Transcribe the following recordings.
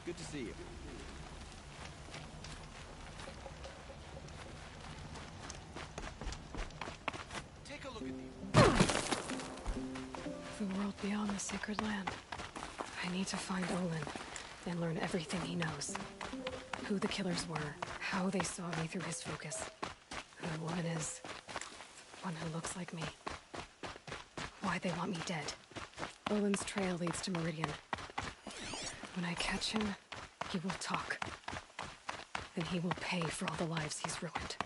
Good to see you. Take a look at these. The world beyond the sacred land. I need to find Olin and learn everything he knows. Who the killers were, how they saw me through his focus, who the woman is, one who looks like me, why they want me dead. Olin's trail leads to Meridian. When I catch him, he will talk. Then he will pay for all the lives he's ruined.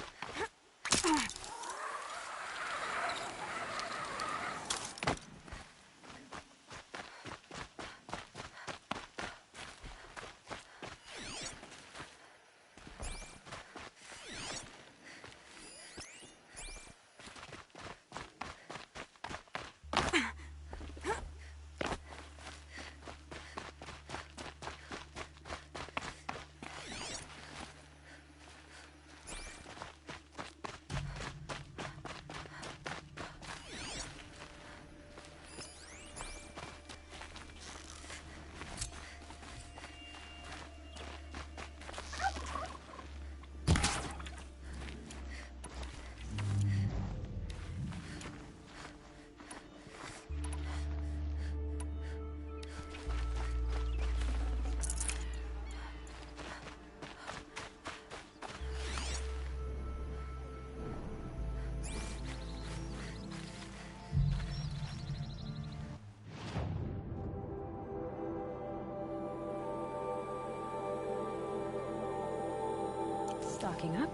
Stocking up.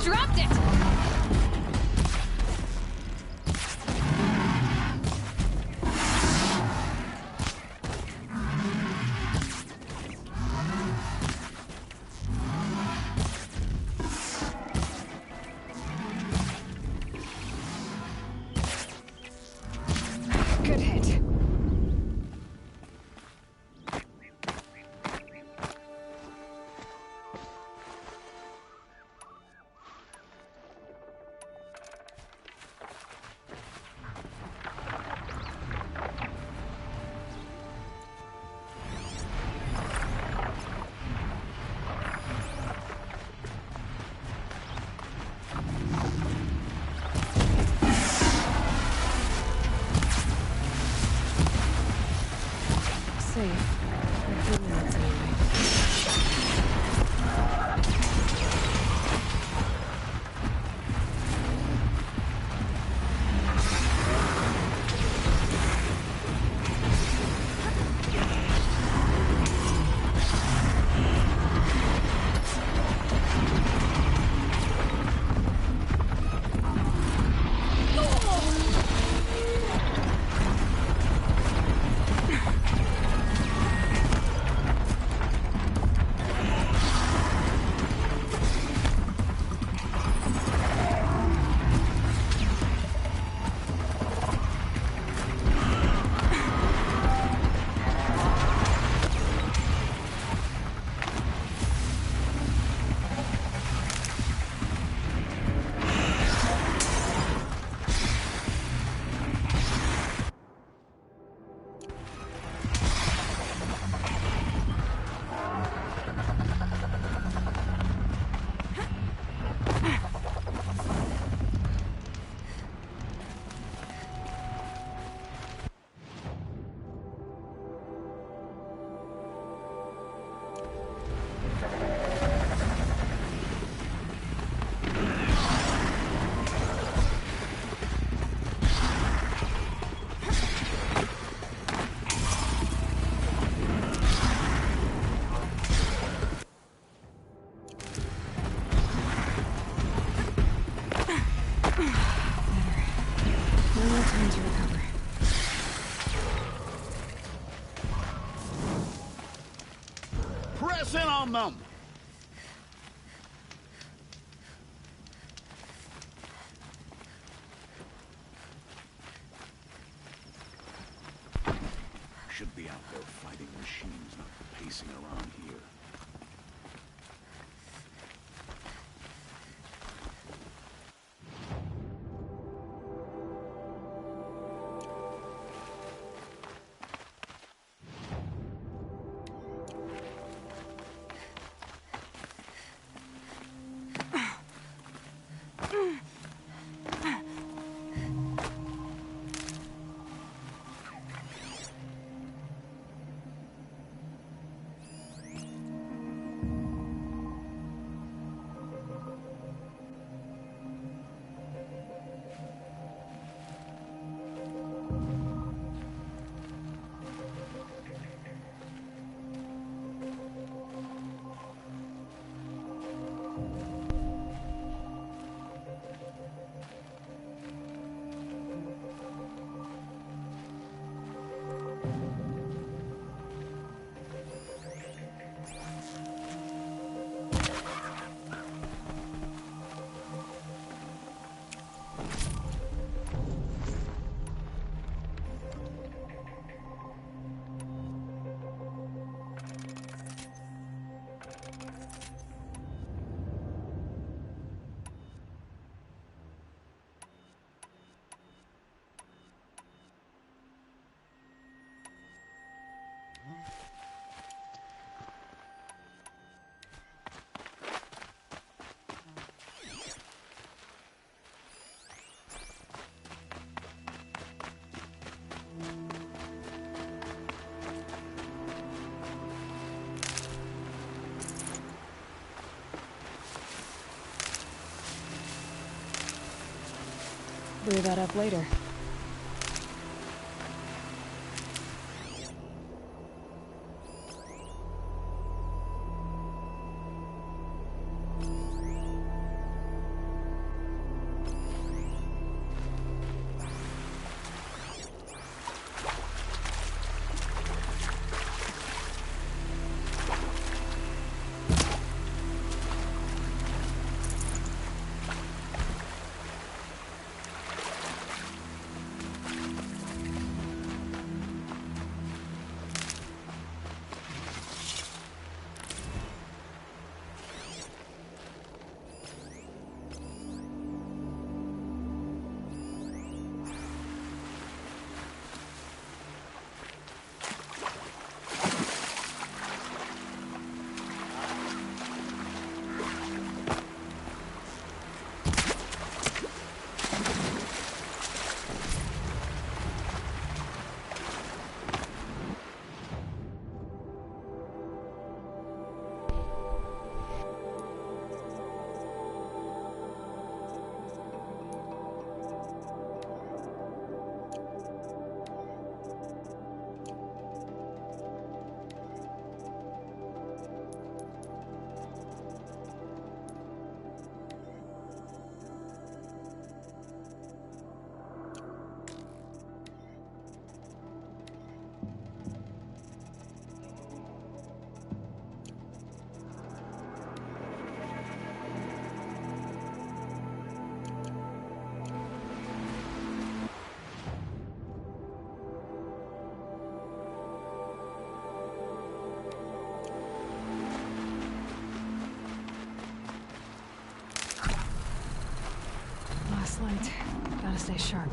Dropped it! Good hit. Safe. For a few minutes anyway. Press in on them! Should be out there fighting machines, not pacing around here. Blew that up later. Last light. Gotta stay sharp.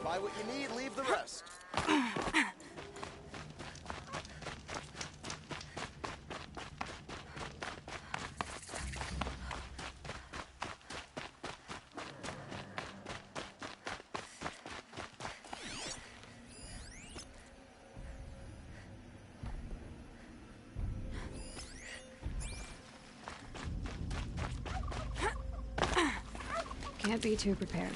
Buy what you need, leave the rest. Can't be too prepared.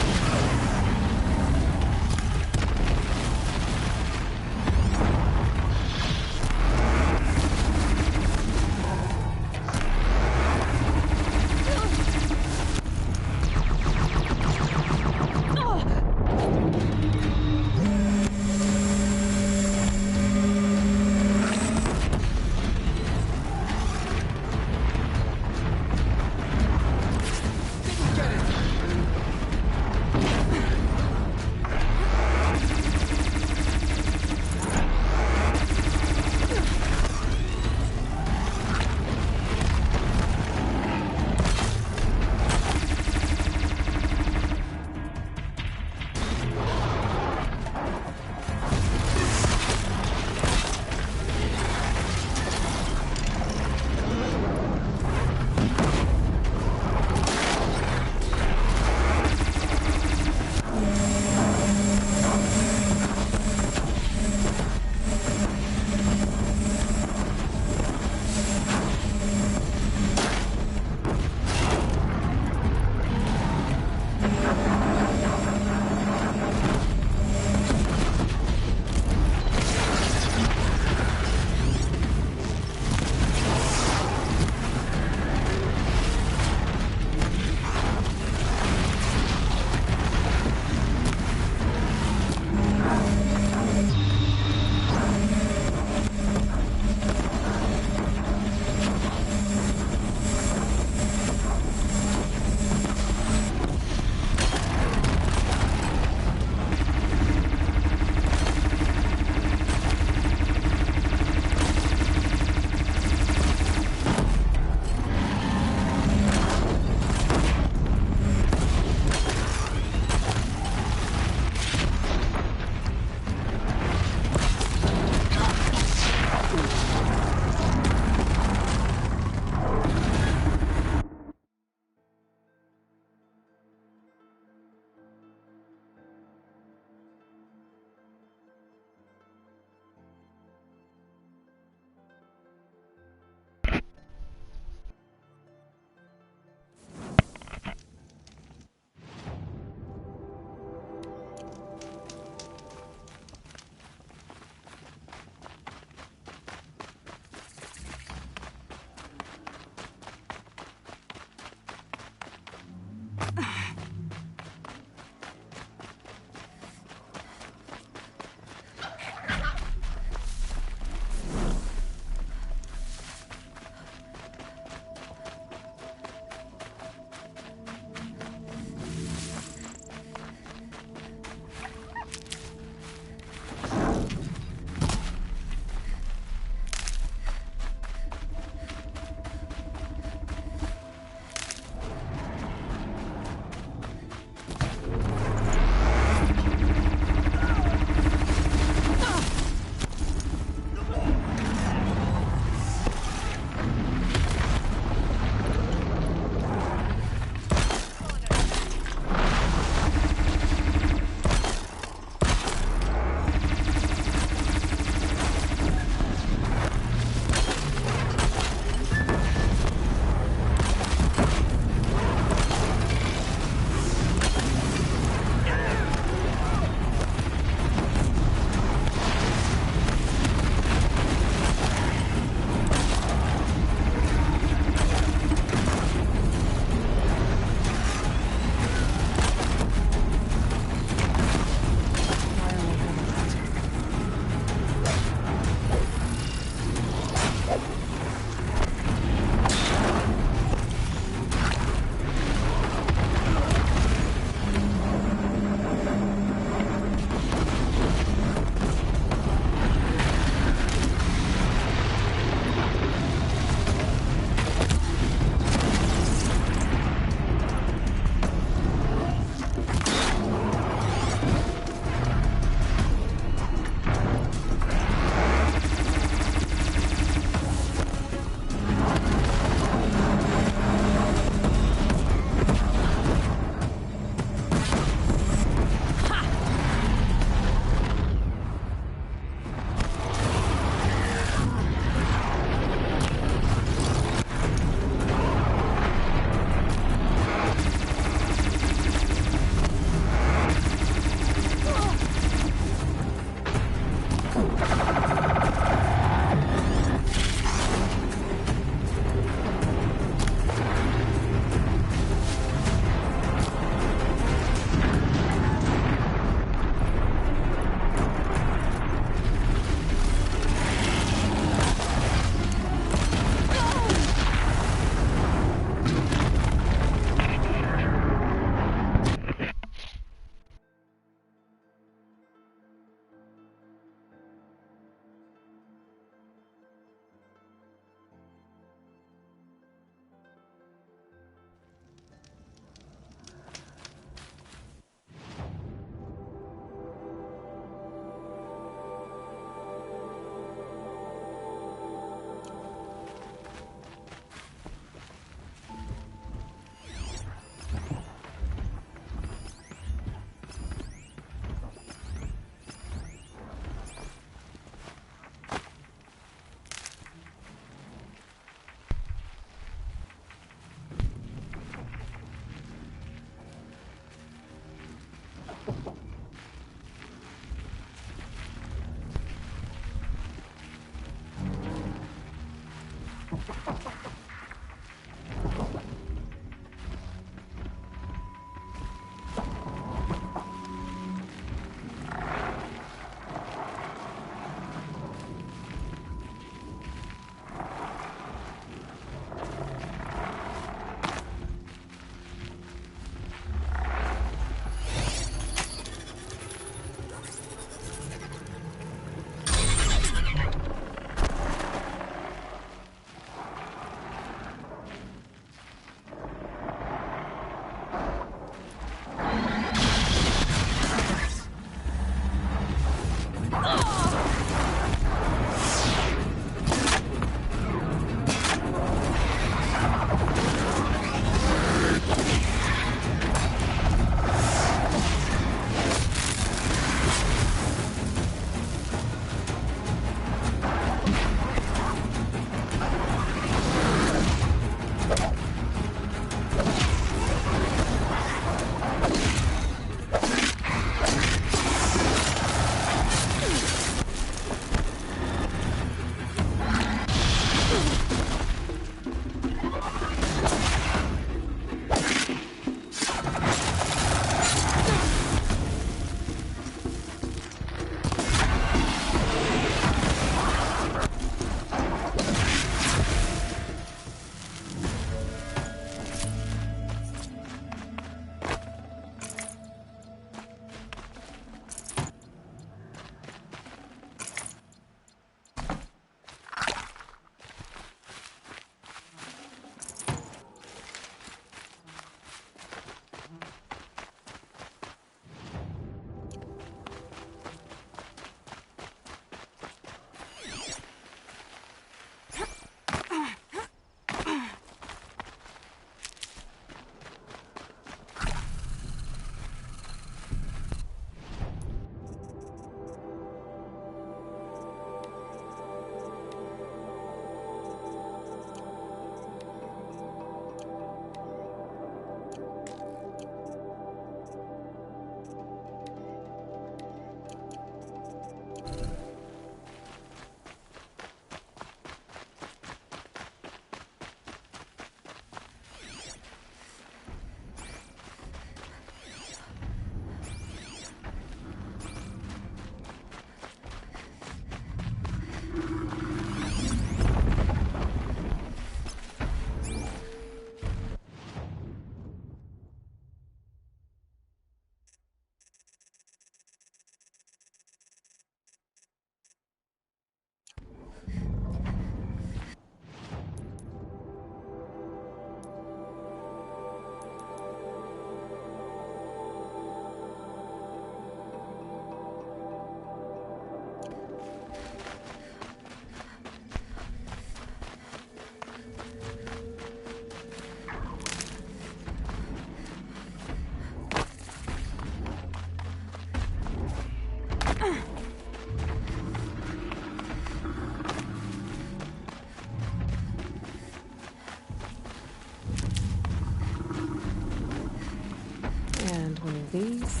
And one of these.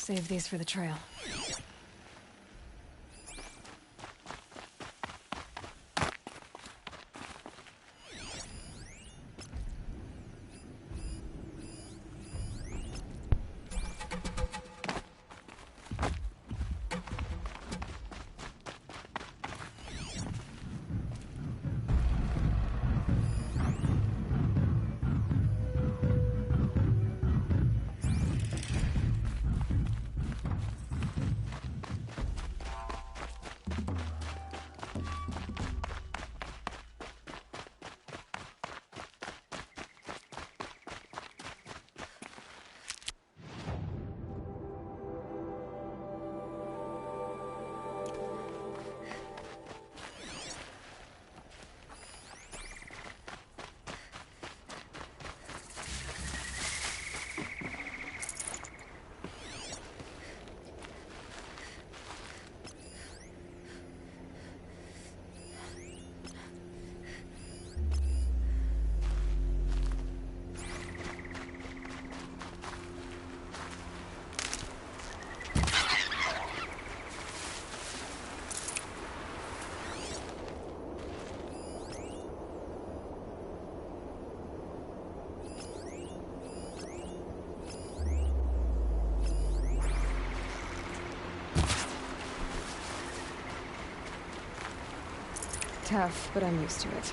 Save these for the trail. Tough, but I'm used to it.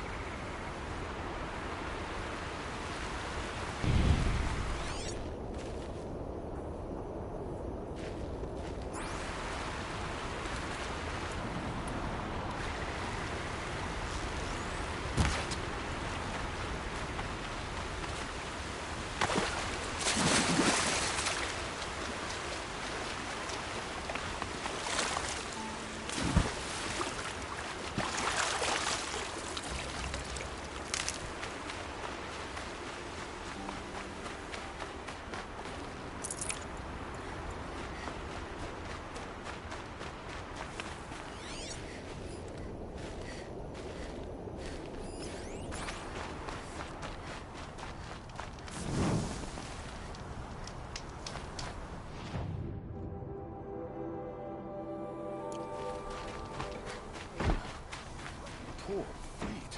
Poor feet.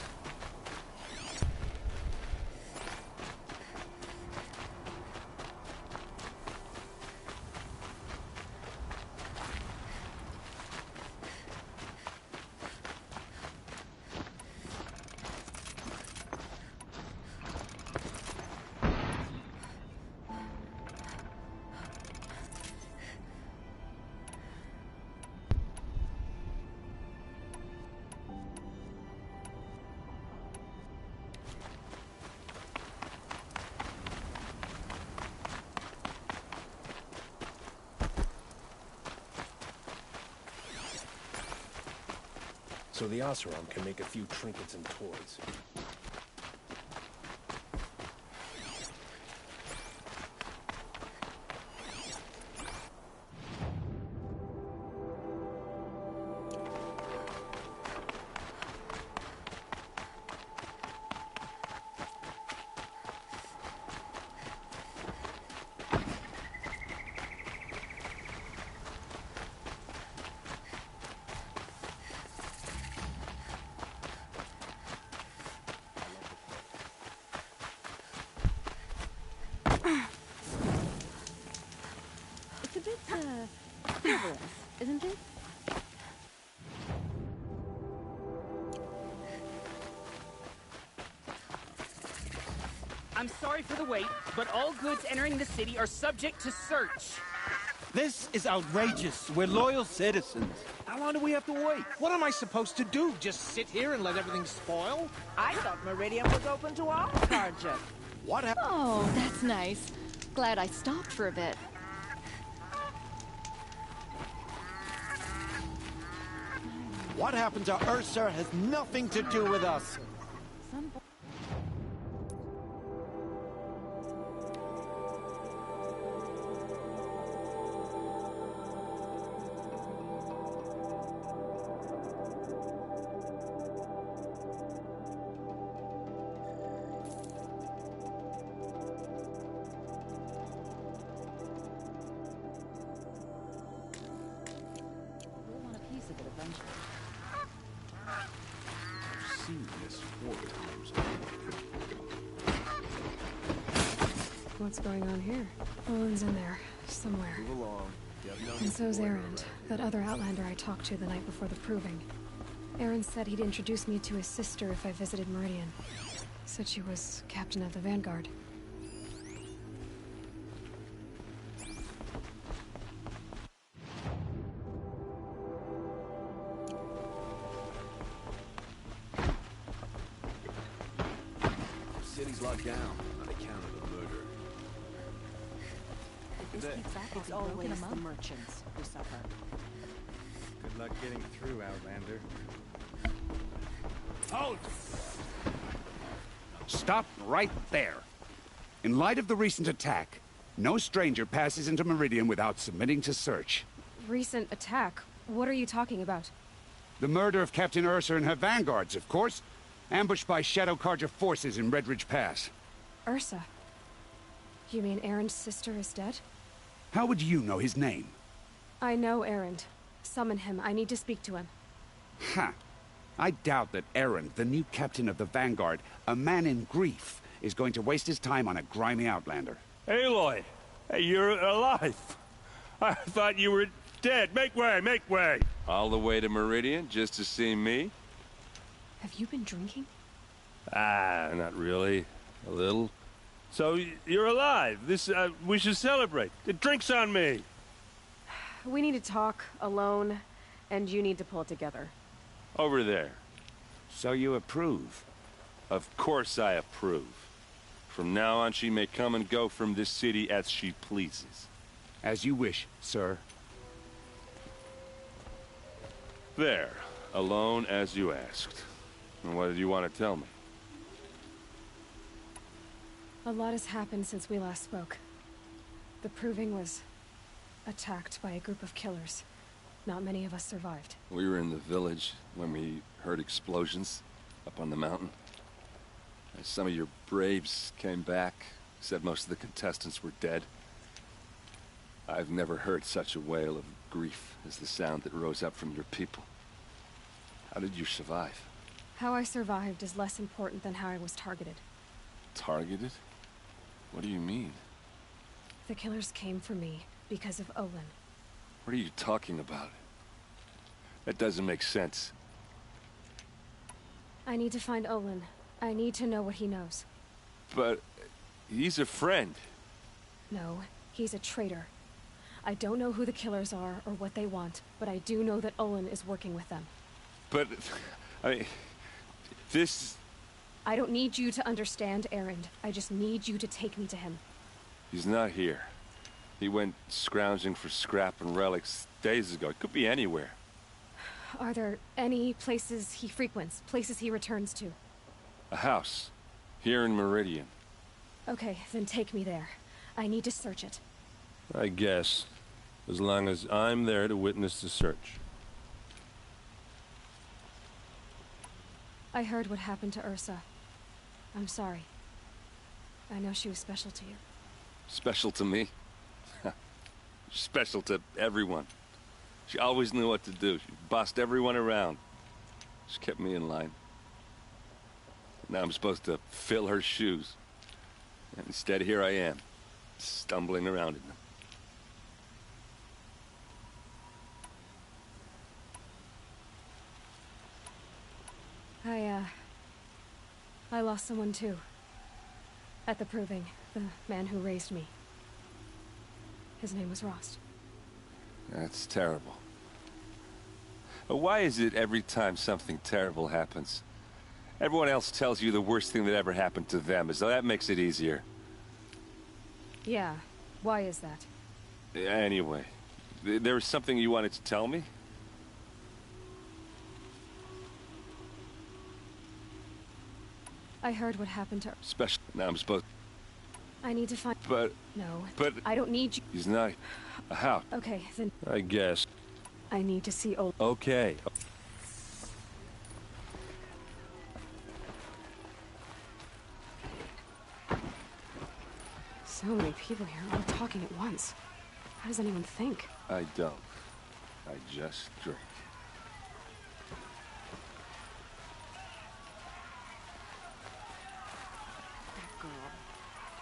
So the Oseram can make a few trinkets and toys. a bit, frivolous, isn't it? I'm sorry for the wait, but all goods entering the city are subject to search. This is outrageous. We're loyal citizens. How long do we have to wait? What am I supposed to do? Just sit here and let everything spoil? I thought Meridian was open to all charges. What happened? Oh, that's nice. Glad I stopped for a bit. What happened to Ursa has nothing to do with us. Some want a piece of it eventually. I've seen this 4 times. What's going on here? Olin's in there, somewhere. Move along. And so's Erend, that other Outlander I talked to the night before the proving. Erend said he'd introduce me to his sister if I visited Meridian. Said she was captain of the Vanguard. The city's locked down on account of the murder. It's always the merchants who suffer. Good luck getting through, Outlander. Halt! Stop right there. In light of the recent attack, no stranger passes into Meridian without submitting to search. Recent attack? What are you talking about? The murder of Captain Ursa and her vanguards, of course. Ambushed by Shadow Carja forces in Redridge Pass. Ursa? You mean Erend's sister is dead? How would you know his name? I know Erend. Summon him. I need to speak to him. Ha! I doubt that Erend, the new captain of the Vanguard, a man in grief, is going to waste his time on a grimy Outlander. Aloy! Hey, you're alive! I thought you were dead. Make way, make way! All the way to Meridian just to see me? Have you been drinking? Ah, not really. A little. So, you're alive. We should celebrate. The drink's on me. We need to talk, alone, and you need to pull it together. Over there. So you approve? Of course I approve. From now on, she may come and go from this city as she pleases. As you wish, sir. There. Alone as you asked. And what did you want to tell me? A lot has happened since we last spoke. The Proving was attacked by a group of killers. Not many of us survived. We were in the village when we heard explosions up on the mountain. And some of your braves came back, said most of the contestants were dead. I've never heard such a wail of grief as the sound that rose up from your people. How did you survive? How I survived is less important than how I was targeted. Targeted? What do you mean? The killers came for me because of Olin. What are you talking about? That doesn't make sense. I need to find Olin. I need to know what he knows. But he's a friend. No, he's a traitor. I don't know who the killers are or what they want, but I do know that Olin is working with them. But, I mean, this... I don't need you to understand, Erend. I just need you to take me to him. He's not here. He went scrounging for scrap and relics days ago. It could be anywhere. Are there any places he frequents, places he returns to? A house. Here in Meridian. Okay, then take me there. I need to search it. I guess. As long as I'm there to witness the search. I heard what happened to Ursa. I'm sorry. I know she was special to you. Special to me? Special to everyone. She always knew what to do. She bossed everyone around. She kept me in line. Now I'm supposed to fill her shoes. And instead, here I am, stumbling around in them. I lost someone too. At the Proving, the man who raised me. His name was Rost. That's terrible. Why is it every time something terrible happens, everyone else tells you the worst thing that ever happened to them, as though that makes it easier? Yeah, why is that? Anyway, there was something you wanted to tell me? I heard what happened to her. Special. Now I'm supposed... I need to find... But... No, But... I don't need you. He's not... How? Okay, then... I guess. I need to see Olin. Okay. So many people here, all talking at once. How does anyone think? I don't. I just drink. That girl.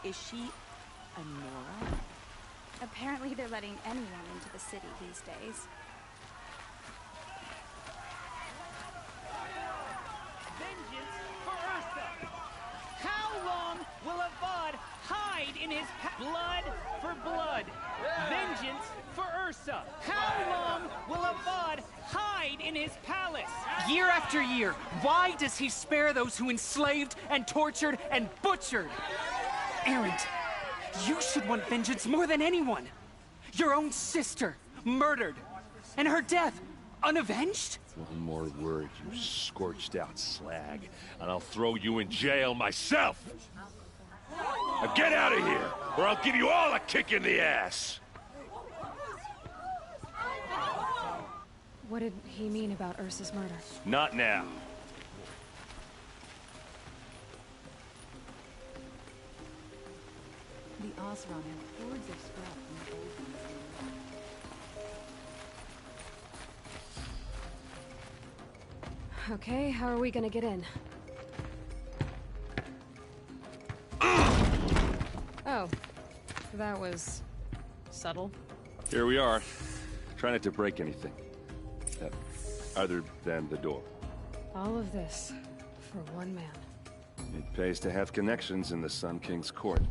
Is she a Nora? Apparently they're letting anyone into the city these days. Vengeance for Ursa! How long will Avad hide in his blood for blood? Vengeance for Ursa! How long will Avad hide in his palace? Year after year, why does he spare those who enslaved and tortured and butchered? Erend, you should want vengeance more than anyone. Your own sister, murdered, and her death, unavenged? One more word, you scorched out slag, and I'll throw you in jail myself! Now get out of here, or I'll give you all a kick in the ass! What did he mean about Ursa's murder? Not now. The Osram have hordes of scrap from the gold mines. Okay, how are we gonna get in? Oh, that was subtle. Here we are. Try not to break anything. Other than the door. All of this for one man. It pays to have connections in the Sun King's court.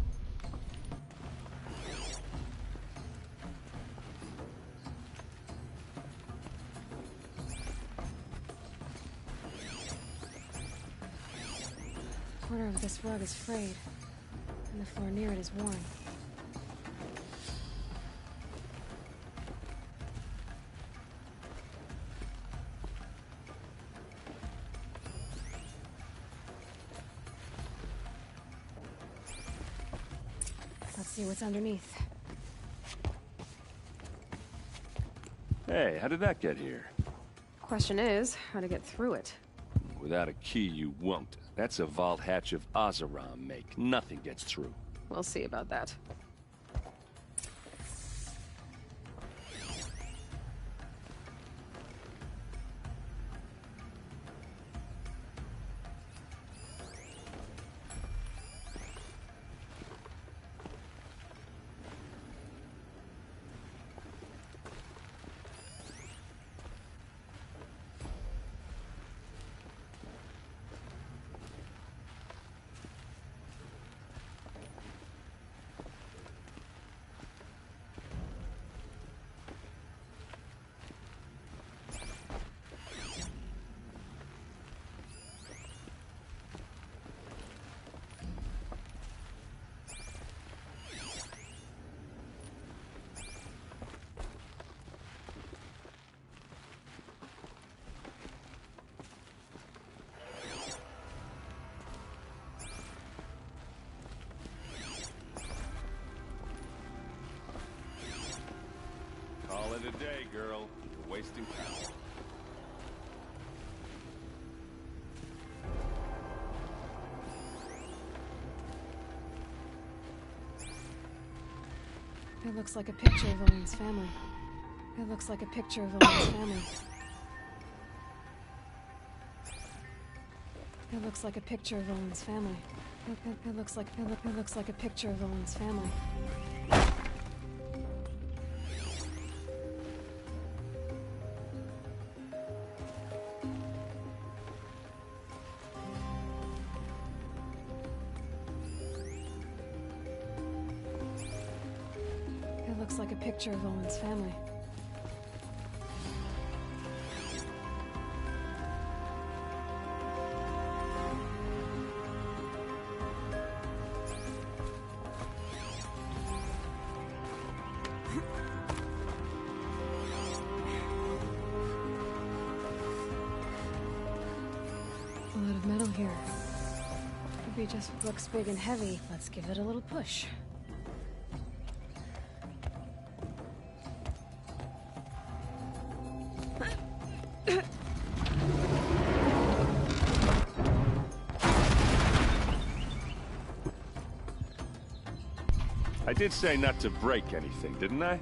The corner of this rug is frayed, and the floor near it is worn. Let's see what's underneath. Hey, how did that get here? Question is, how to get through it. Without a key, you won't. That's a vault hatch of Oseram make. Nothing gets through. We'll see about that. Call it a day, girl. You're wasting power. It looks like a picture of Olin's family. It looks like a picture of Olin's family. It looks like a picture of Olin's family. It looks like a picture of Olin's family. That looks like a picture of Owen's family. A lot of metal here. Maybe it just looks big and heavy. Let's give it a little push. I did say not to break anything, didn't I?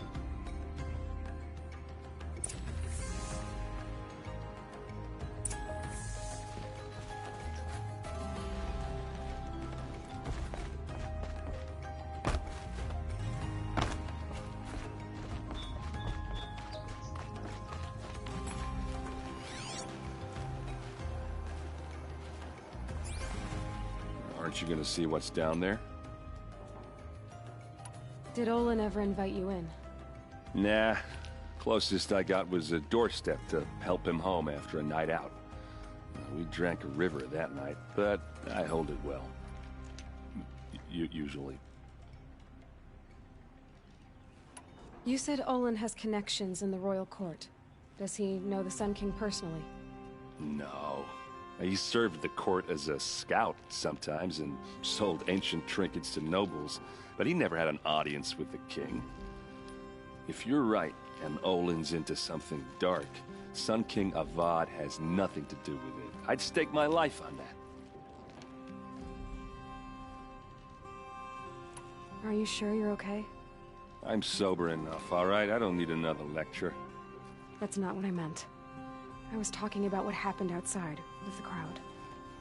Aren't you gonna see what's down there? Did Olin ever invite you in? Nah. Closest I got was a doorstep to help him home after a night out. We drank a river that night, but I hold it well. Usually. You said Olin has connections in the royal court. Does he know the Sun King personally? No. He served the court as a scout sometimes and sold ancient trinkets to nobles, but he never had an audience with the king. If you're right, and Olin's into something dark, Sun King Avad has nothing to do with it. I'd stake my life on that. Are you sure you're okay? I'm sober enough, all right? I don't need another lecture. That's not what I meant. I was talking about what happened outside with the crowd.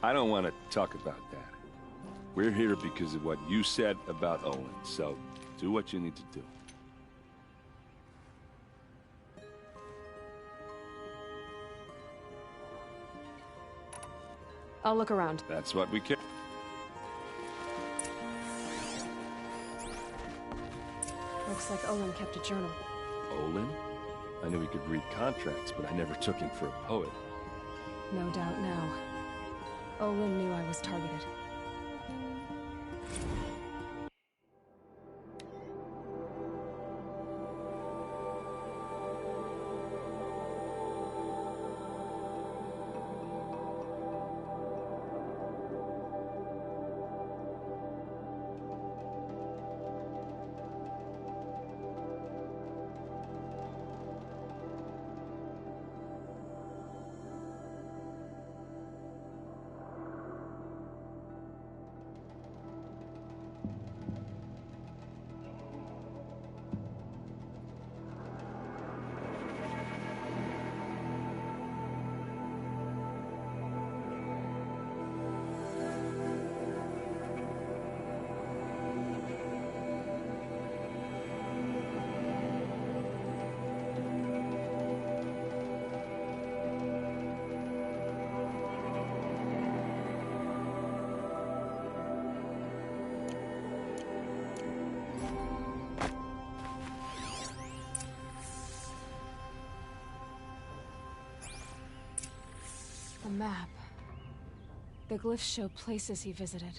I don't want to talk about that. We're here because of what you said about Owen, so do what you need to do. I'll look around. That's what we care. Looks like Olin kept a journal. Olin? I knew he could read contracts, but I never took him for a poet. No doubt now. Olin knew I was targeted. A map. The glyphs show places he visited.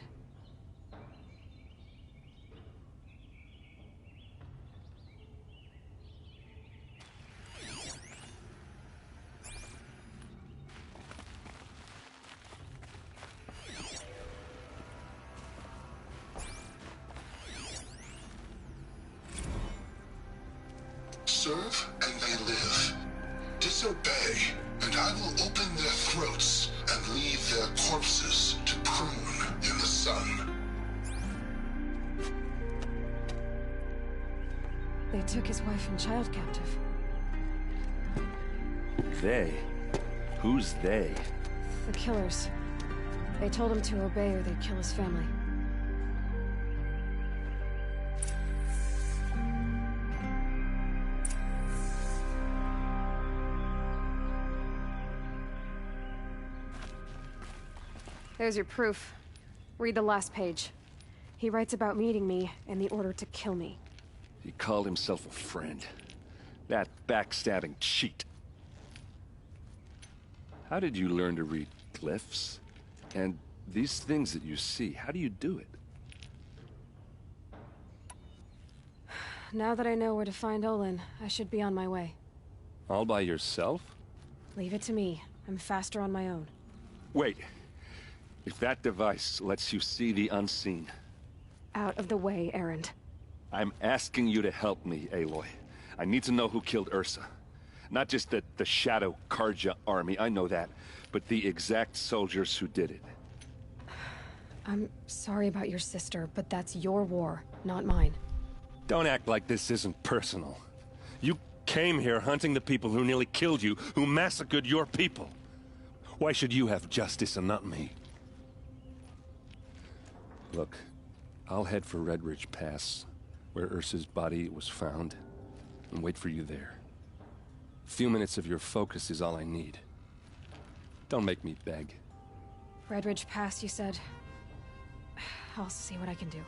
Serve and they live. Disobey, and I will open their throats and leave their corpses to prune in the sun. They took his wife and child captive. They? Who's they? The killers. They told him to obey or they'd kill his family. There's your proof. Read the last page. He writes about meeting me and the order to kill me. He called himself a friend. That backstabbing cheat. How did you learn to read glyphs? And these things that you see, how do you do it? Now that I know where to find Olin, I should be on my way. All by yourself? Leave it to me. I'm faster on my own. Wait. If that device lets you see the unseen... Out of the way, Erend. I'm asking you to help me, Aloy. I need to know who killed Ursa. Not just the Shadow Karja army, I know that, but the exact soldiers who did it. I'm sorry about your sister, but that's your war, not mine. Don't act like this isn't personal. You came here hunting the people who nearly killed you, who massacred your people. Why should you have justice and not me? Look, I'll head for Red Ridge Pass, where Ursa's body was found, and wait for you there. A few minutes of your focus is all I need. Don't make me beg. Red Ridge Pass, you said? I'll see what I can do.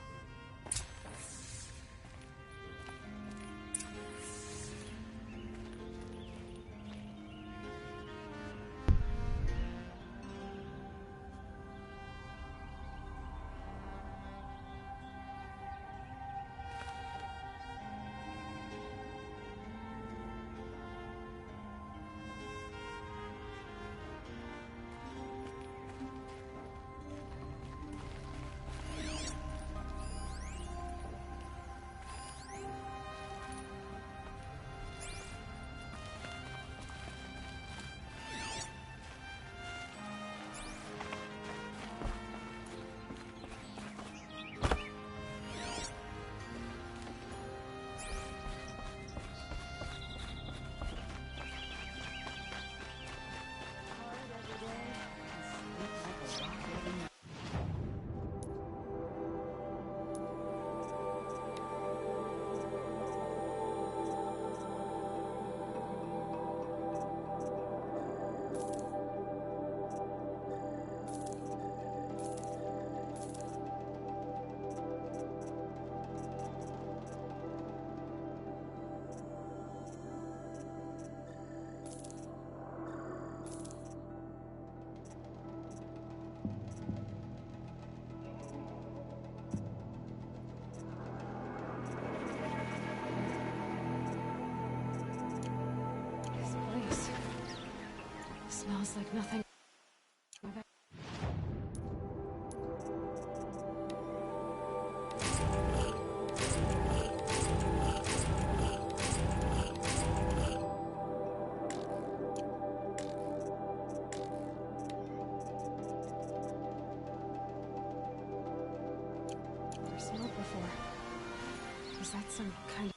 Smells like nothing. Never smelled before. Is that some kind of...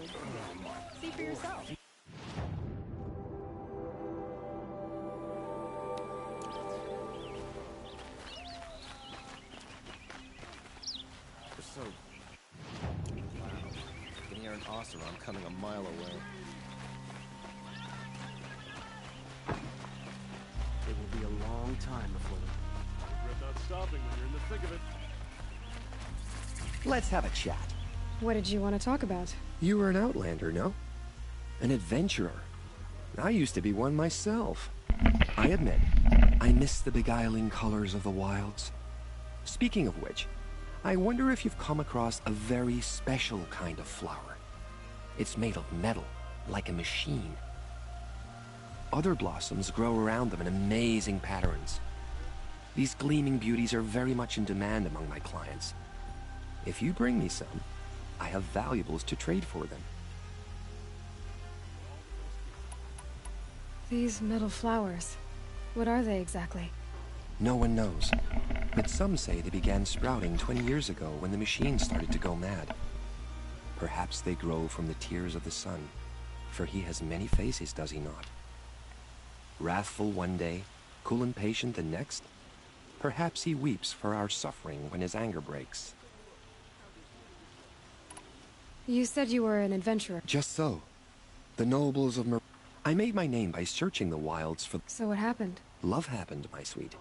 See for yourself. So... Wow. I can hear an Oseram coming a mile away. It will be a long time before the... Regret not stopping when you're in the thick of it. Let's have a chat. What did you want to talk about? You were an outlander, no? An adventurer. I used to be one myself. I admit, I miss the beguiling colors of the wilds. Speaking of which, I wonder if you've come across a very special kind of flower. It's made of metal, like a machine. Other blossoms grow around them in amazing patterns. These gleaming beauties are very much in demand among my clients. If you bring me some, I have valuables to trade for them. These metal flowers. What are they exactly? No one knows, but some say they began sprouting 20 years ago when the machine started to go mad. Perhaps they grow from the tears of the sun, for he has many faces, does he not? Wrathful one day, cool and patient the next. Perhaps he weeps for our suffering when his anger breaks. You said you were an adventurer. Just so. The nobles of I made my name by searching the wilds for... So what happened? Love happened, my sweet.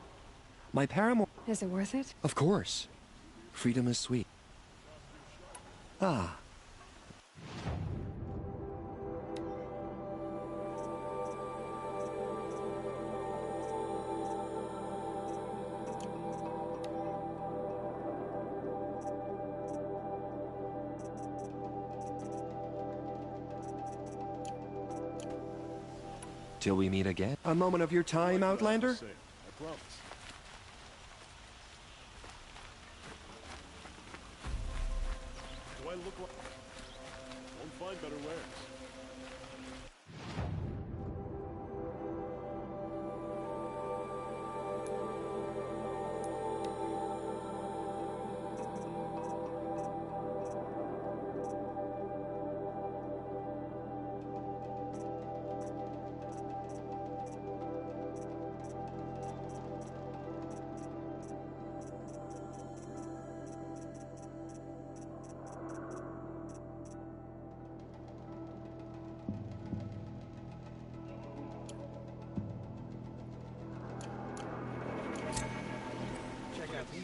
My paramour... Is it worth it? Of course. Freedom is sweet. Ah. Till we meet again. A moment of your time, Outlander? I promise. Do I look like... Won't find better wares.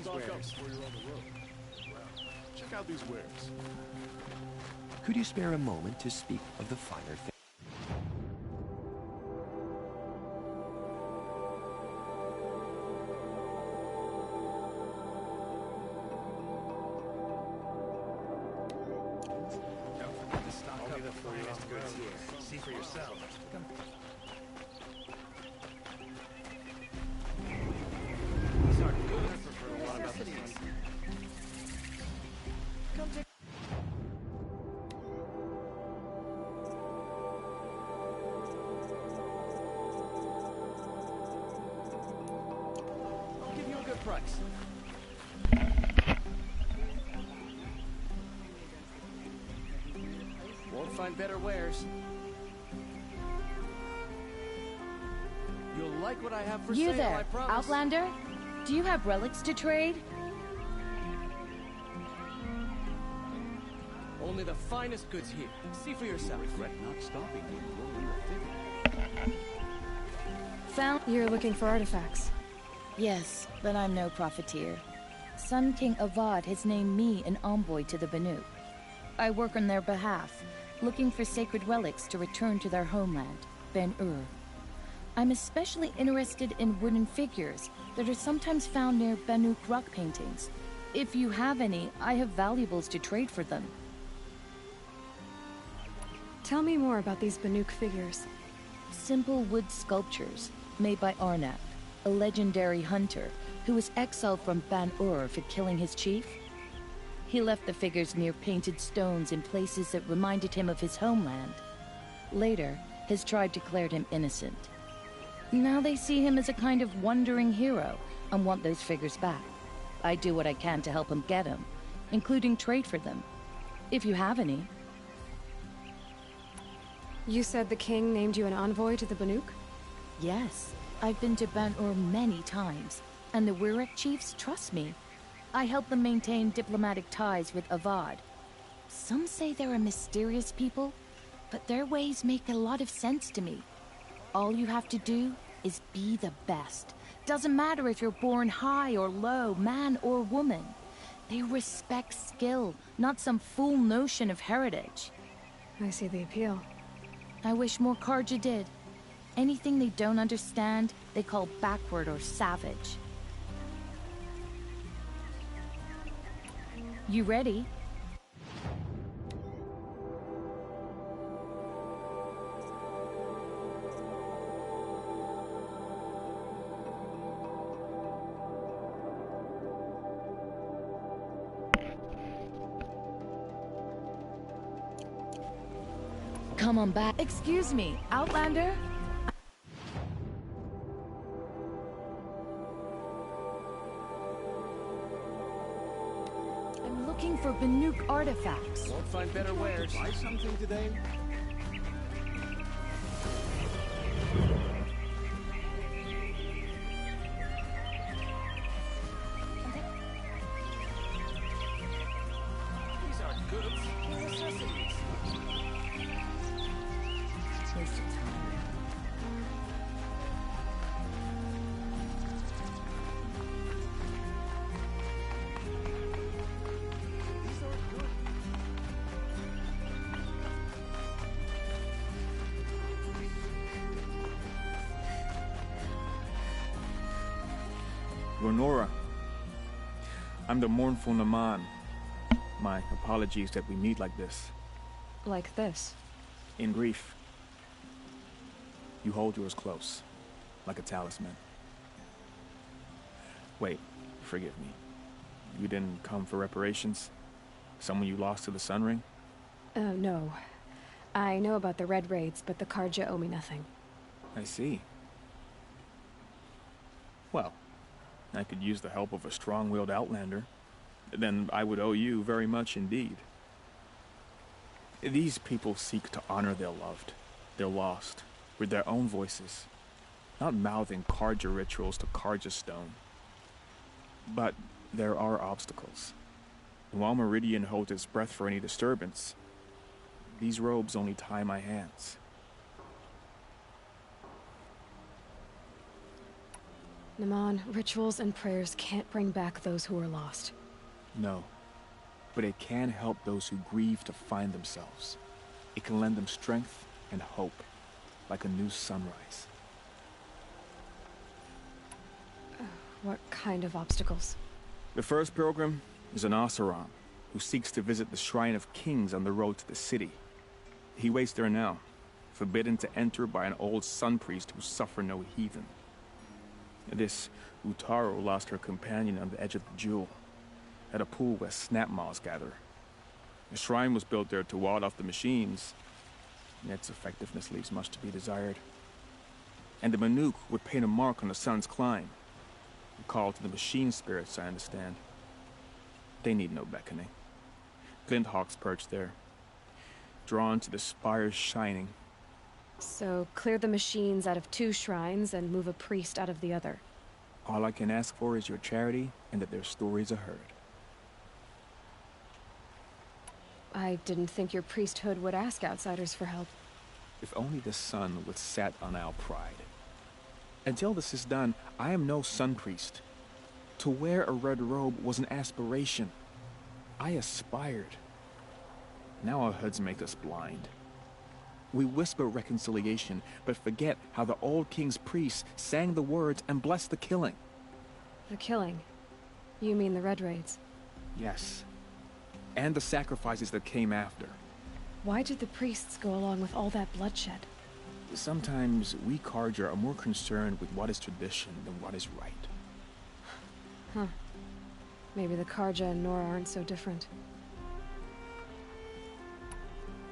Before you're on the road. Check out these wares. Could you spare a moment to speak of the finer things? Don't forget to stock up the finest goods here. See for yourself. Come. These are good. Come take. I'll give you a good price. Won't find better wares. You'll like what I have for You sale, there, I promise. Outlander? Do you have relics to trade? Only the finest goods here. See for yourself. Regret not stopping you. Found. You're looking for artifacts. Yes, but I'm no profiteer. Sun King Avad has named me an envoy to the Banuk. I work on their behalf, looking for sacred relics to return to their homeland, Ben-Ur. I'm especially interested in wooden figures that are sometimes found near Banuk rock paintings. If you have any, I have valuables to trade for them. Tell me more about these Banuk figures. Simple wood sculptures made by Arnak, a legendary hunter who was exiled from Ban-Ur for killing his chief. He left the figures near painted stones in places that reminded him of his homeland. Later, his tribe declared him innocent. Now they see him as a kind of wandering hero and want those figures back. I do what I can to help him get them, including trade for them. If you have any. You said the king named you an envoy to the Banuk? Yes, I've been to Ban-Ur many times, and the Wirek chiefs trust me. I help them maintain diplomatic ties with Avad. Some say they're a mysterious people, but their ways make a lot of sense to me. All you have to do is be the best. Doesn't matter if you're born high or low, man or woman. They respect skill, not some fool notion of heritage. I see the appeal. I wish more Carja did. Anything they don't understand, they call backward or savage. You ready? Come on back. Excuse me, Outlander? I'm looking for Banuk artifacts. Won't find better wares. Buy something today? These aren't goods, they're necessities. Waste of time. Ronora, I'm the mournful Naman. My apologies that we meet like this. Like this? In grief. You hold yours close, like a talisman. Wait, forgive me. You didn't come for reparations? Someone you lost to the Sun Ring? No. I know about the Red Raids, but the Carja owe me nothing. I see. Well, I could use the help of a strong-willed outlander. Then I would owe you very much indeed. These people seek to honor their loved, their lost, with their own voices, not mouthing Carja rituals to Carja stone. But there are obstacles. And while Meridian holds its breath for any disturbance, these robes only tie my hands. Naman, rituals and prayers can't bring back those who are lost. No, but it can help those who grieve to find themselves. It can lend them strength and hope, like a new sunrise. What kind of obstacles? The first pilgrim is an Oseram, who seeks to visit the Shrine of Kings on the road to the city. He waits there now, forbidden to enter by an old sun priest who suffer no heathen. This Utaru lost her companion on the edge of the Jewel, at a pool where snap moths gather. The shrine was built there to ward off the machines, and its effectiveness leaves much to be desired. And the Banuk would paint a mark on the sun's climb, a call to the machine spirits, I understand. They need no beckoning. Glinthawks perch there, drawn to the spire's shining. So, clear the machines out of 2 shrines and move a priest out of the other. All I can ask for is your charity and that their stories are heard. I didn't think your priesthood would ask outsiders for help. If only the sun would set on our pride. Until this is done, I am no sun priest. To wear a red robe was an aspiration. I aspired. Now our hoods make us blind. We whisper reconciliation, but forget how the old king's priests sang the words and blessed the killing. The killing? You mean the Red Raids? Yes. And the sacrifices that came after. Why did the priests go along with all that bloodshed? Sometimes we Carja are more concerned with what is tradition than what is right. Huh. Maybe the Carja and Nora aren't so different.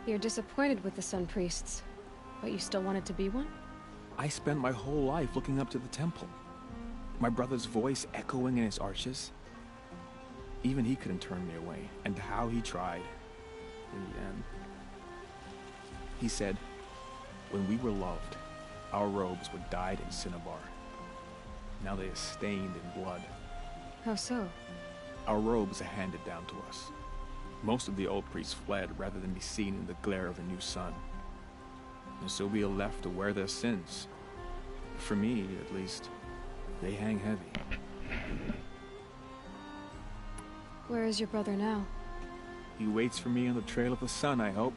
You're disappointed with the Sun Priests, but you still wanted to be one? I spent my whole life looking up to the temple. My brother's voice echoing in his arches. Even he couldn't turn me away, and how he tried. In the end, he said, When we were loved, our robes were dyed in cinnabar. Now they are stained in blood. How so? Our robes are handed down to us. Most of the old priests fled rather than be seen in the glare of a new sun. And so we are left to wear their sins. For me, at least, they hang heavy. Where is your brother now? He waits for me on the trail of the sun, I hope.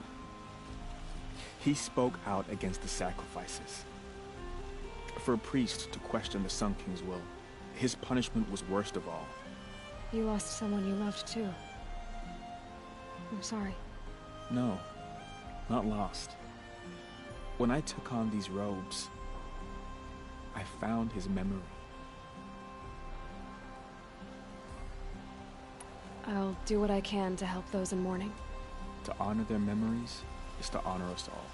He spoke out against the sacrifices. For a priest to question the Sun King's will, his punishment was worst of all. You lost someone you loved too. I'm sorry. No, not lost. When I took on these robes, I found his memory. I'll do what I can to help those in mourning. To honor their memories is to honor us all.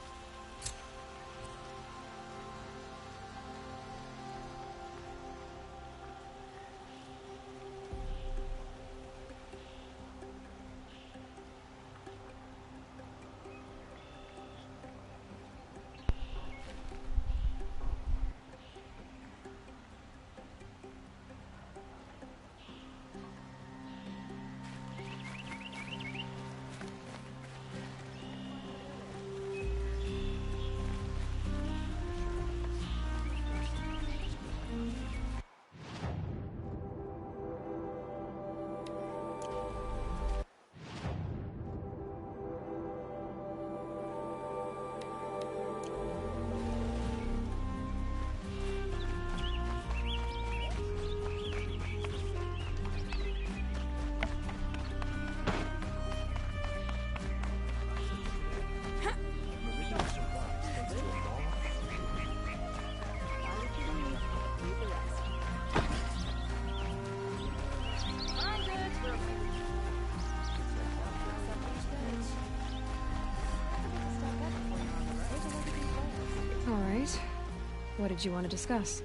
What did you want to discuss?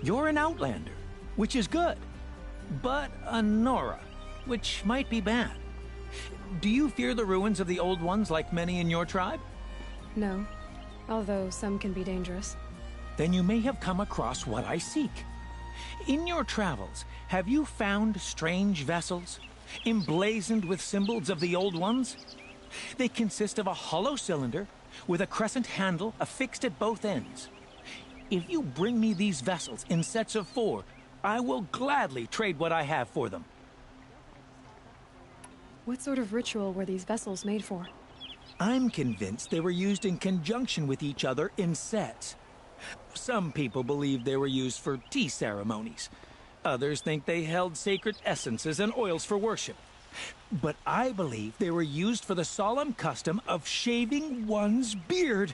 You're an Outlander, which is good. But a Nora, which might be bad. Do you fear the ruins of the Old Ones like many in your tribe? No, although some can be dangerous. Then you may have come across what I seek. In your travels, have you found strange vessels, emblazoned with symbols of the Old Ones? They consist of a hollow cylinder with a crescent handle affixed at both ends. If you bring me these vessels in sets of 4, I will gladly trade what I have for them. What sort of ritual were these vessels made for? I'm convinced they were used in conjunction with each other in sets. Some people believe they were used for tea ceremonies. Others think they held sacred essences and oils for worship. But I believe they were used for the solemn custom of shaving one's beard.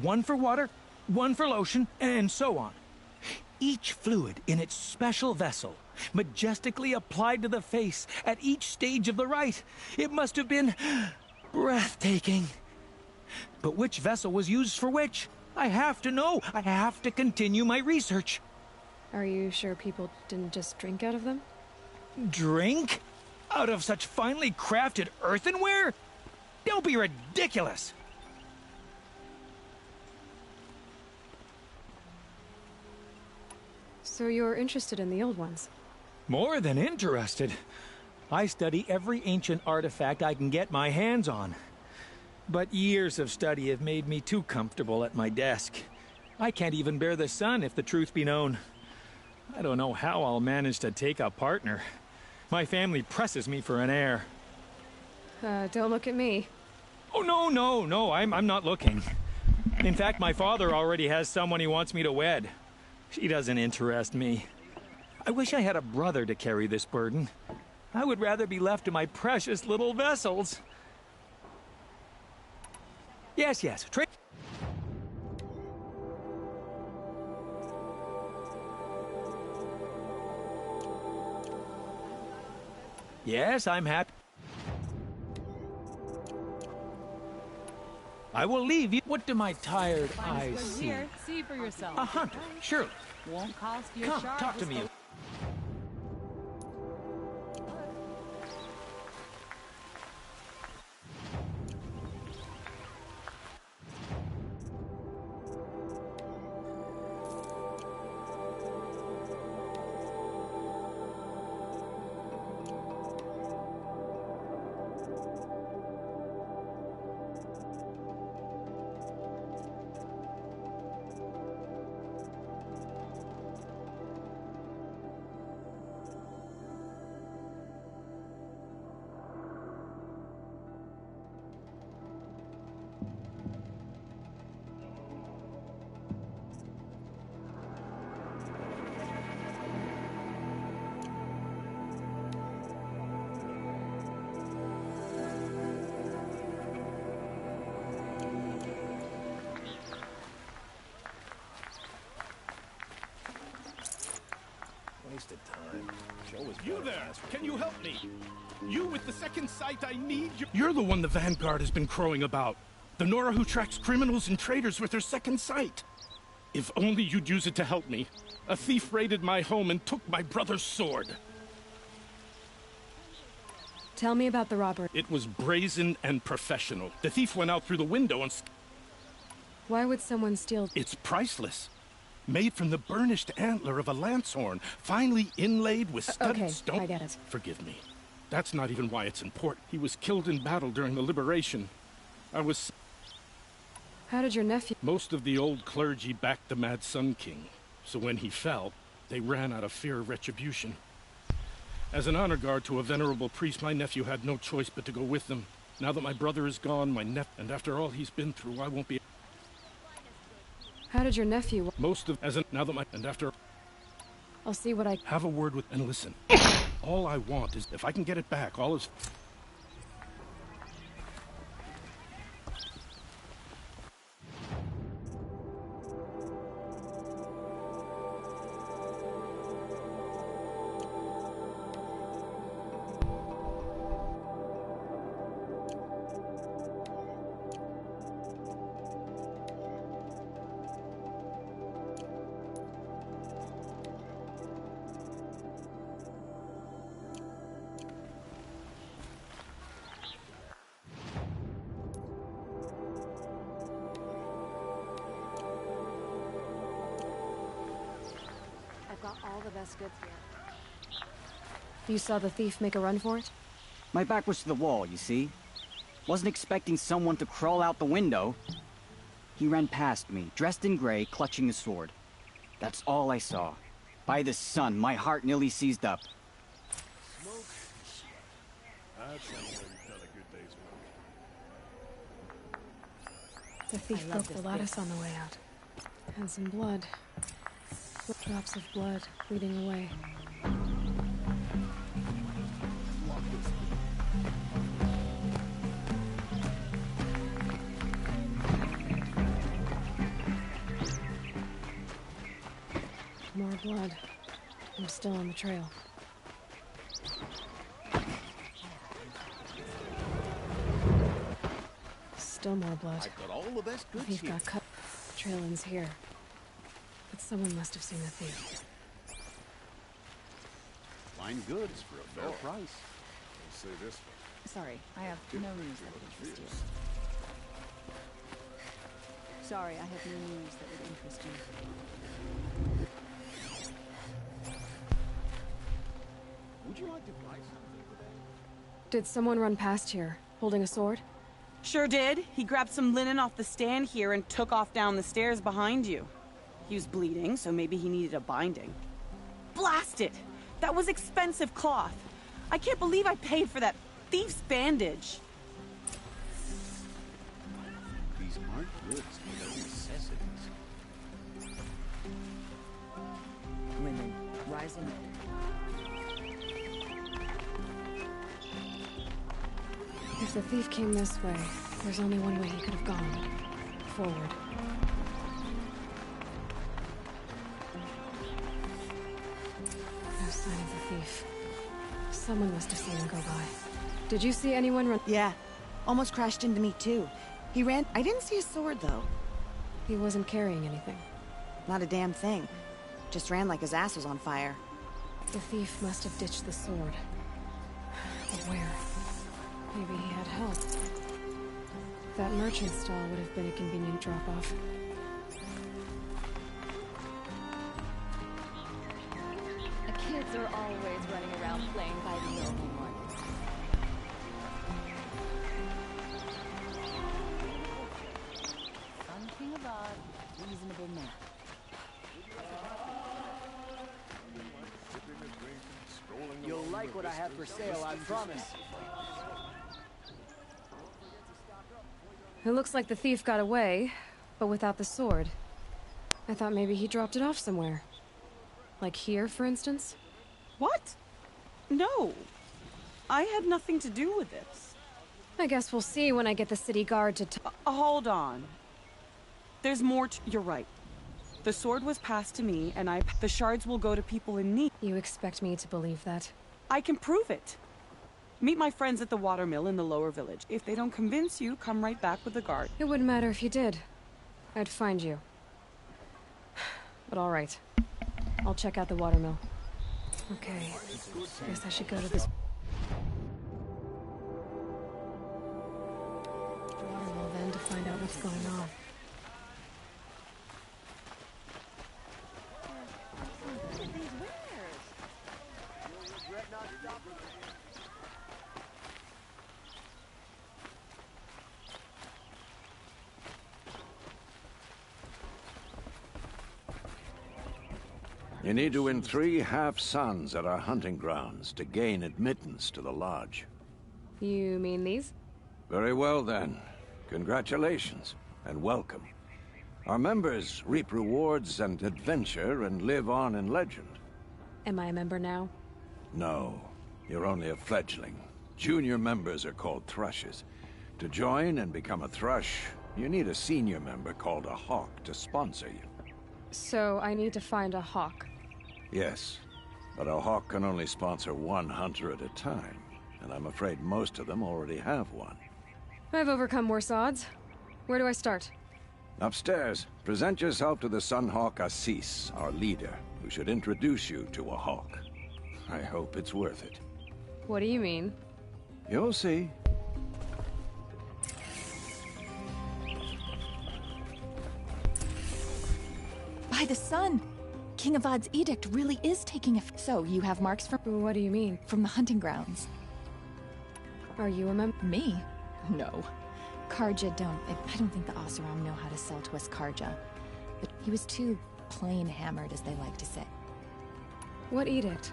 One for water, one for lotion, and so on. Each fluid in its special vessel, majestically applied to the face at each stage of the rite. It must have been breathtaking. But which vessel was used for which? I have to know. I have to continue my research. Are you sure people didn't just drink out of them? Drink? Out of such finely crafted earthenware? Don't be ridiculous! So you're interested in the Old Ones? More than interested. I study every ancient artifact I can get my hands on. But years of study have made me too comfortable at my desk. I can't even bear the sun, if the truth be known. I don't know how I'll manage to take a partner. My family presses me for an heir. Don't look at me. Oh, no, I'm not looking. In fact, my father already has someone he wants me to wed. She doesn't interest me. I wish I had a brother to carry this burden. I would rather be left to my precious little vessels. Yes, Yes, I'm happy. I will leave you. What do my tired eyes see? Here, see for yourself. A hunter, surely. Won't cost you Come, a shard. talk to me. You there! Can you help me? You with the second sight I need? You're the one the Vanguard has been crowing about. The Nora who tracks criminals and traitors with her second sight. If only you'd use it to help me. A thief raided my home and took my brother's sword. Tell me about the robbery. It was brazen and professional. The thief went out through the window and... Why would someone steal? It's priceless. Made from the burnished antler of a lancehorn, finely inlaid with studded stone. Okay, I get it. Forgive me. That's not even why it's important. He was killed in battle during the liberation. I was... How did your nephew... Most of the old clergy backed the Mad Sun King, so when he fell, they ran out of fear of retribution. As an honor guard to a venerable priest, my nephew had no choice but to go with them. Now that my brother is gone, and after all he's been through, I won't be... How did your nephew... I'll see what I... Have a word with... and listen. All I want is, if I can get it back, all is... Got all the best goods here. You saw the thief make a run for it? My back was to the wall, you see. Wasn't expecting someone to crawl out the window. He ran past me, dressed in gray, clutching a sword. That's all I saw. By the sun, my heart nearly seized up. Smoke and sweat. That sounds like you've done a good day's work. The thief broke the lattice on the way out. And some blood. Drops of blood bleeding away. More blood. I'm still on the trail. Still more blood. I've got all the best goods Thief here. got cut. The trail ends here. But someone must have seen the thief. Fine goods for a fair price. I'll say this one. Sorry, I have no news that would interest you. Sorry, I have no news that would interest you. Would you like to buy something today? Did someone run past here, holding a sword? Sure did. He grabbed some linen off the stand here and took off down the stairs behind you. He was bleeding, so maybe he needed a binding. Blast it! That was expensive cloth. I can't believe I paid for that thief's bandage. These aren't goods, they're necessities. Linen, rising. If the thief came this way, there's only one way he could have gone. Forward. No sign of the thief. Someone must have seen him go by. Did you see anyone run? Yeah. Almost crashed into me, too. He ran... I didn't see a sword, though. He wasn't carrying anything. Not a damn thing. Just ran like his ass was on fire. The thief must have ditched the sword. But where? Maybe he had help. That merchant stall would have been a convenient drop-off. The kids are always running around playing by the lonely ones. Sun King of Odd, reasonable man. You'll like what I have for sale, I promise. It looks like the thief got away, but without the sword. I thought maybe he dropped it off somewhere. Like here, for instance? What? No. I had nothing to do with this. I guess we'll see when I get the city guard to hold on. There's more to... You're right. The sword was passed to me, and the shards will go to people in need. You expect me to believe that? I can prove it. Meet my friends at the watermill in the lower village. If they don't convince you, come right back with the guard. It wouldn't matter if you did. I'd find you. But all right. I'll check out the watermill. Okay. Guess I should go to this watermill then to find out what's going on. You need to win 3 half-suns at our hunting grounds to gain admittance to the lodge. You mean these? Very well, then. Congratulations, and welcome. Our members reap rewards and adventure and live on in legend. Am I a member now? No, you're only a fledgling. Junior members are called thrushes. To join and become a thrush, you need a senior member called a hawk to sponsor you. So I need to find a hawk. Yes, but a hawk can only sponsor 1 hunter at a time, and I'm afraid most of them already have one. I've overcome worse odds. Where do I start? Upstairs, present yourself to the Sunhawk Assis, our leader, who should introduce you to a hawk. I hope it's worth it. What do you mean? You'll see. By the sun! King Avad's edict really is taking effect. So, you have marks from... What do you mean? From the hunting grounds. Are you a member? Me? No. Karja don't... I don't think the Oseram know how to sell to us Karja. But he was too plain hammered, as they like to say. What edict?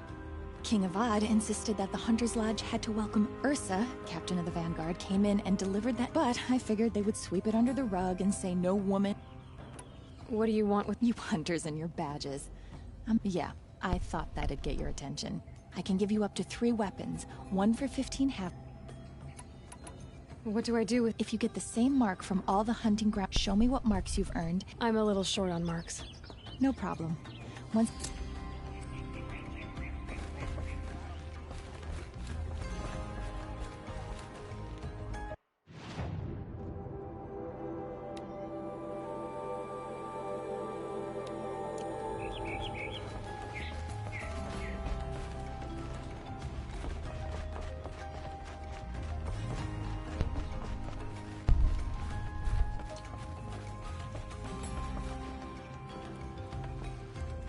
King Avad insisted that the Hunter's Lodge had to welcome Ursa, captain of the Vanguard, came in and delivered that. But I figured they would sweep it under the rug and say no woman... What do you want with... You hunters and your badges. Yeah, I thought that'd get your attention. I can give you up to 3 weapons, 1 for 15 half... What do I do with... If you get the same mark from all the hunting grounds, show me what marks you've earned. I'm a little short on marks. No problem. Once...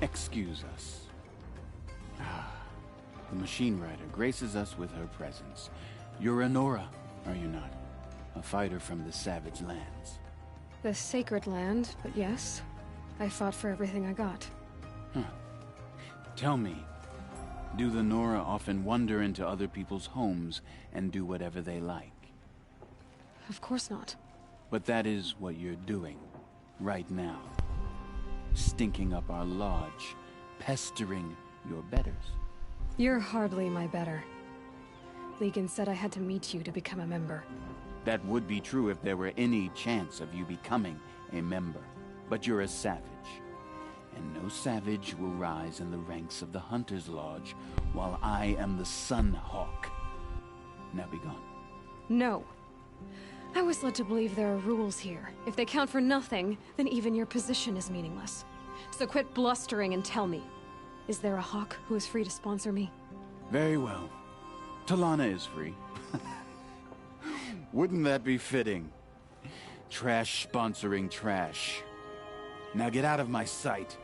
Excuse us. The Machine Rider graces us with her presence. You're Anora, are you not? A fighter from the Savage Lands. The Sacred Land, but yes. I fought for everything I got. Huh. Tell me, do the Nora often wander into other people's homes and do whatever they like? Of course not. But that is what you're doing, right now. Stinking up our lodge, pestering your betters. You're hardly my better. Legan said I had to meet you to become a member. That would be true if there were any chance of you becoming a member. But you're a savage. And no savage will rise in the ranks of the Hunter's Lodge while I am the Sunhawk. Now be gone. No. I was led to believe there are rules here. If they count for nothing, then even your position is meaningless. So quit blustering and tell me. Is there a hawk who is free to sponsor me? Very well. Talana is free. Wouldn't that be fitting? Trash sponsoring trash. Now get out of my sight.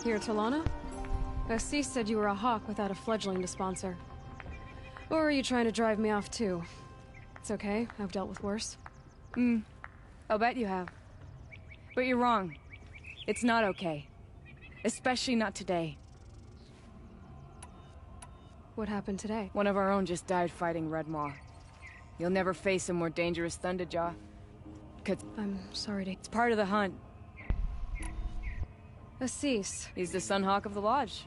Here, Talana? Assis said you were a hawk without a fledgling to sponsor. Or are you trying to drive me off too? It's okay, I've dealt with worse. I'll bet you have. But you're wrong. It's not okay. Especially not today. What happened today? One of our own just died fighting Red Maw. You'll never face a more dangerous Thunderjaw. I'm sorry to... It's part of the hunt. Assis. He's the Sunhawk of the Lodge.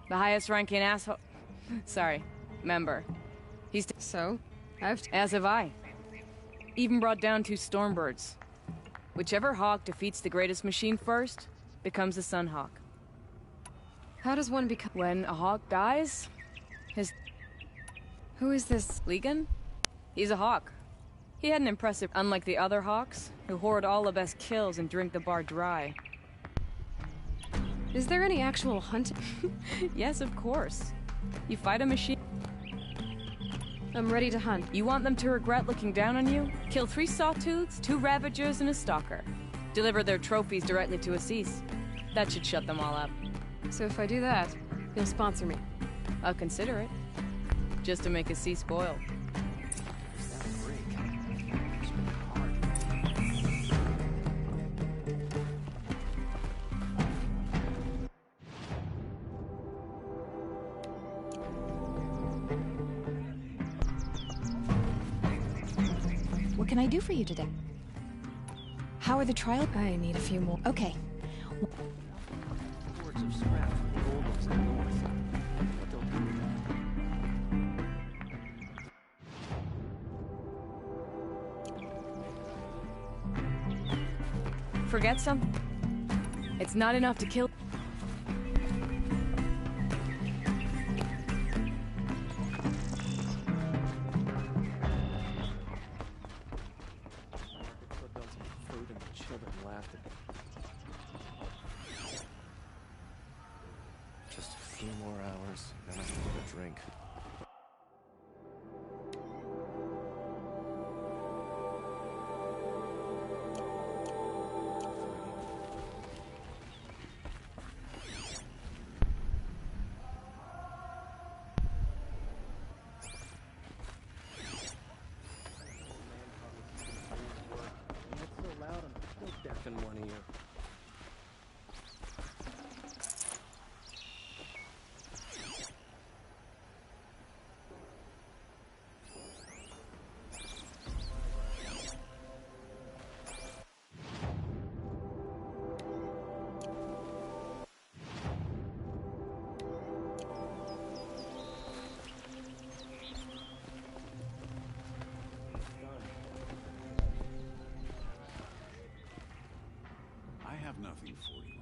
The highest ranking asshole... Sorry, member. He's... So? As have I. Even brought down 2 Stormbirds. Whichever hawk defeats the greatest machine first, becomes the Sunhawk. How does one become... When a hawk dies, his... Who is this? Legan? He's a hawk. He had an impressive... Unlike the other hawks, who hoard all the best kills and drink the bar dry. Is there any actual hunt? Yes, of course. You fight a machine... I'm ready to hunt. You want them to regret looking down on you? Kill 3 Sawtooths, 2 Ravagers, and a Stalker. Deliver their trophies directly to Assis. That should shut them all up. So if I do that, you'll sponsor me? I'll consider it. Just to make Assis spoiled. What can I do for you today? How are the trial? I need a few more. Okay. Hordes of scrap from the old ones in the north. But don't do that. Forget something? It's not enough to kill... Just a few more hours, then I can get a drink. It's so loud, I'm still deaf in one ear. I have nothing for you.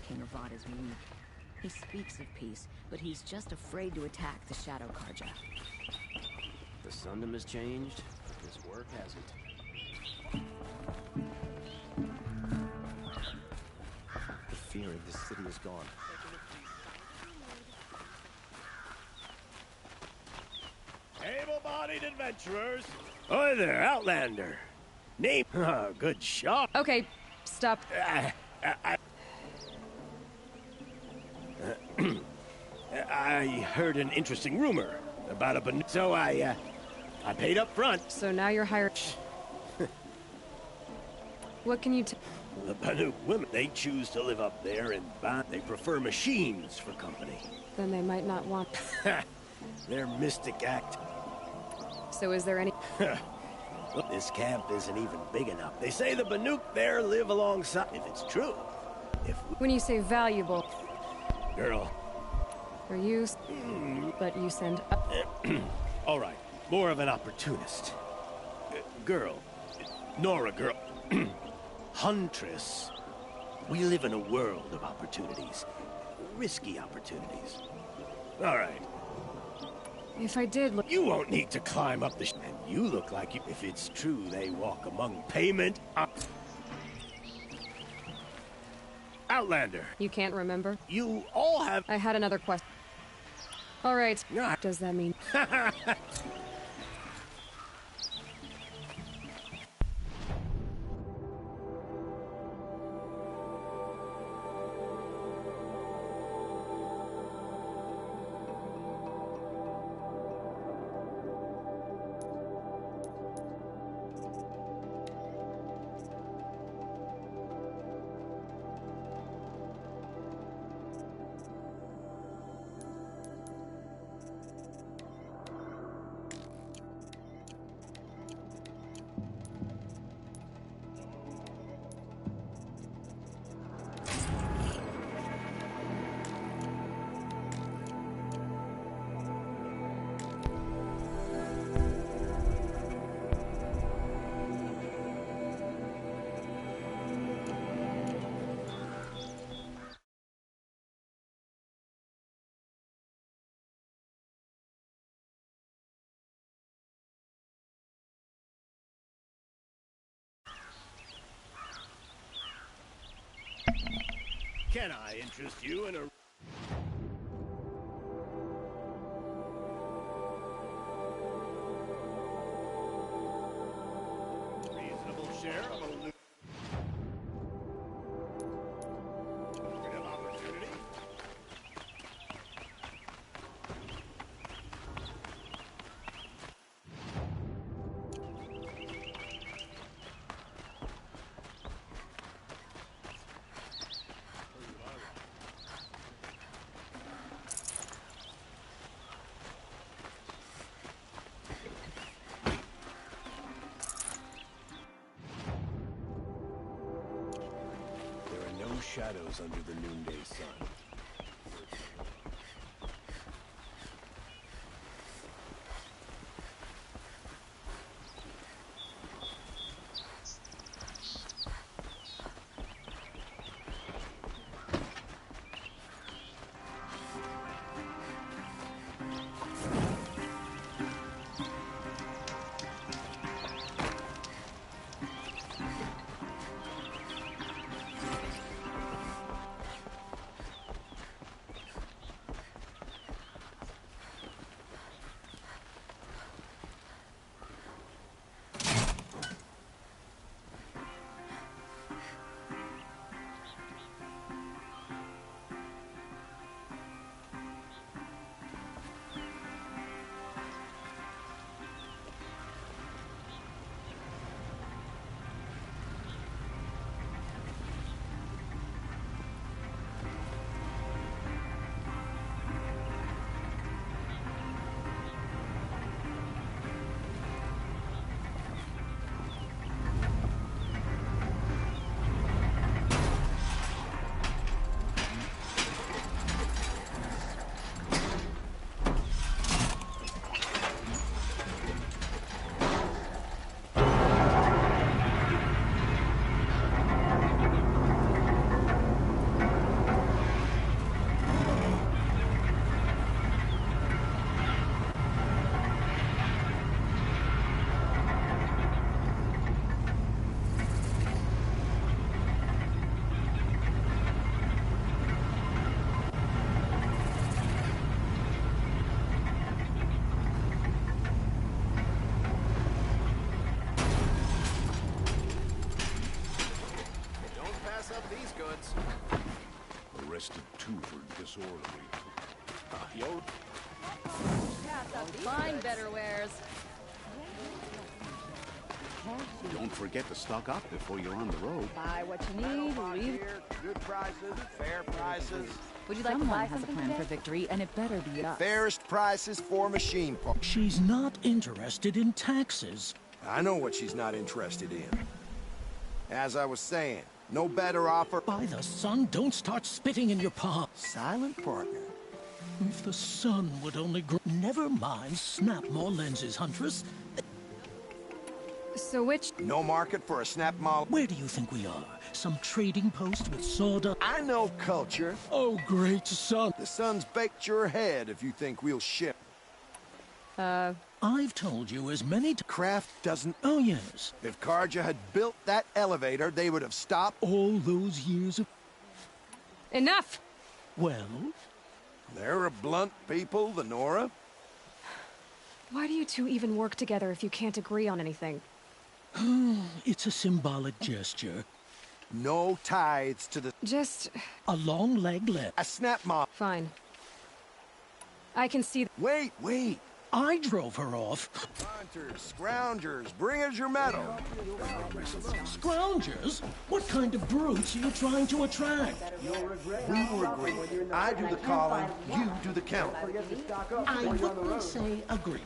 King Avad is weak. He speaks of peace, but he's just afraid to attack the Shadow Karja. The Sundom has changed, but his work hasn't. The fear of this city is gone. Able-bodied adventurers. Hi there, Outlander. Name. Oh, good shot. Okay, stop. I heard an interesting rumor about so I paid up front. So now you're hired. What can you tell? The Banuk women, they choose to live up there in Ban. They prefer machines for company. Then they might not want... Their mystic act. So is there any... This camp isn't even big enough. They say the Banuk there live alongside... If it's true. When you say valuable... Girl. Or use... But you send... All right. More of an opportunist. Girl. Nora girl. Huntress. We live in a world of opportunities. Risky opportunities. All right. If I did look... You won't need to climb up the... And you look like you... If it's true they walk among payment... Outlander. You can't remember? You all have... I had another question. All right. Does that mean... Can I interest you in a... reasonable share of a loot? Lucrative opportunity? Shadows under the noonday sun. Arrested 2 for disorderly. Yo. Find better wares. Don't forget to stock up before you're on the road. Buy what you need, leave. Good prices, fair prices. Would you like Someone to buy has a something plan today? for victory, and it better be us. Fairest prices for machine parts. She's not interested in taxes. I know what she's not interested in. As I was saying, no better offer. By the sun, don't start spitting in your palm. Silent partner. If the sun would only grow. Never mind, snap more lenses, Huntress. So which... No market for a snap model. Where do you think we are? Some trading post with sawdust? I know culture. Oh, great sun. The sun's baked your head if you think we'll ship. I've told you as many Kraft doesn't... Oh, yes. If Karja had built that elevator, they would have stopped... all those years of... Enough! Well? They're a blunt people, the Nora. Why do you two even work together if you can't agree on anything? It's a symbolic gesture. No tithes to the... Just... A long leg left. A snap mob. Fine. I can see... Wait! I drove her off. Hunters, scroungers, bring us your metal. Scroungers? What kind of brutes are you trying to attract? We will agree. I do the calling, you do the counting. I wouldn't say agreed.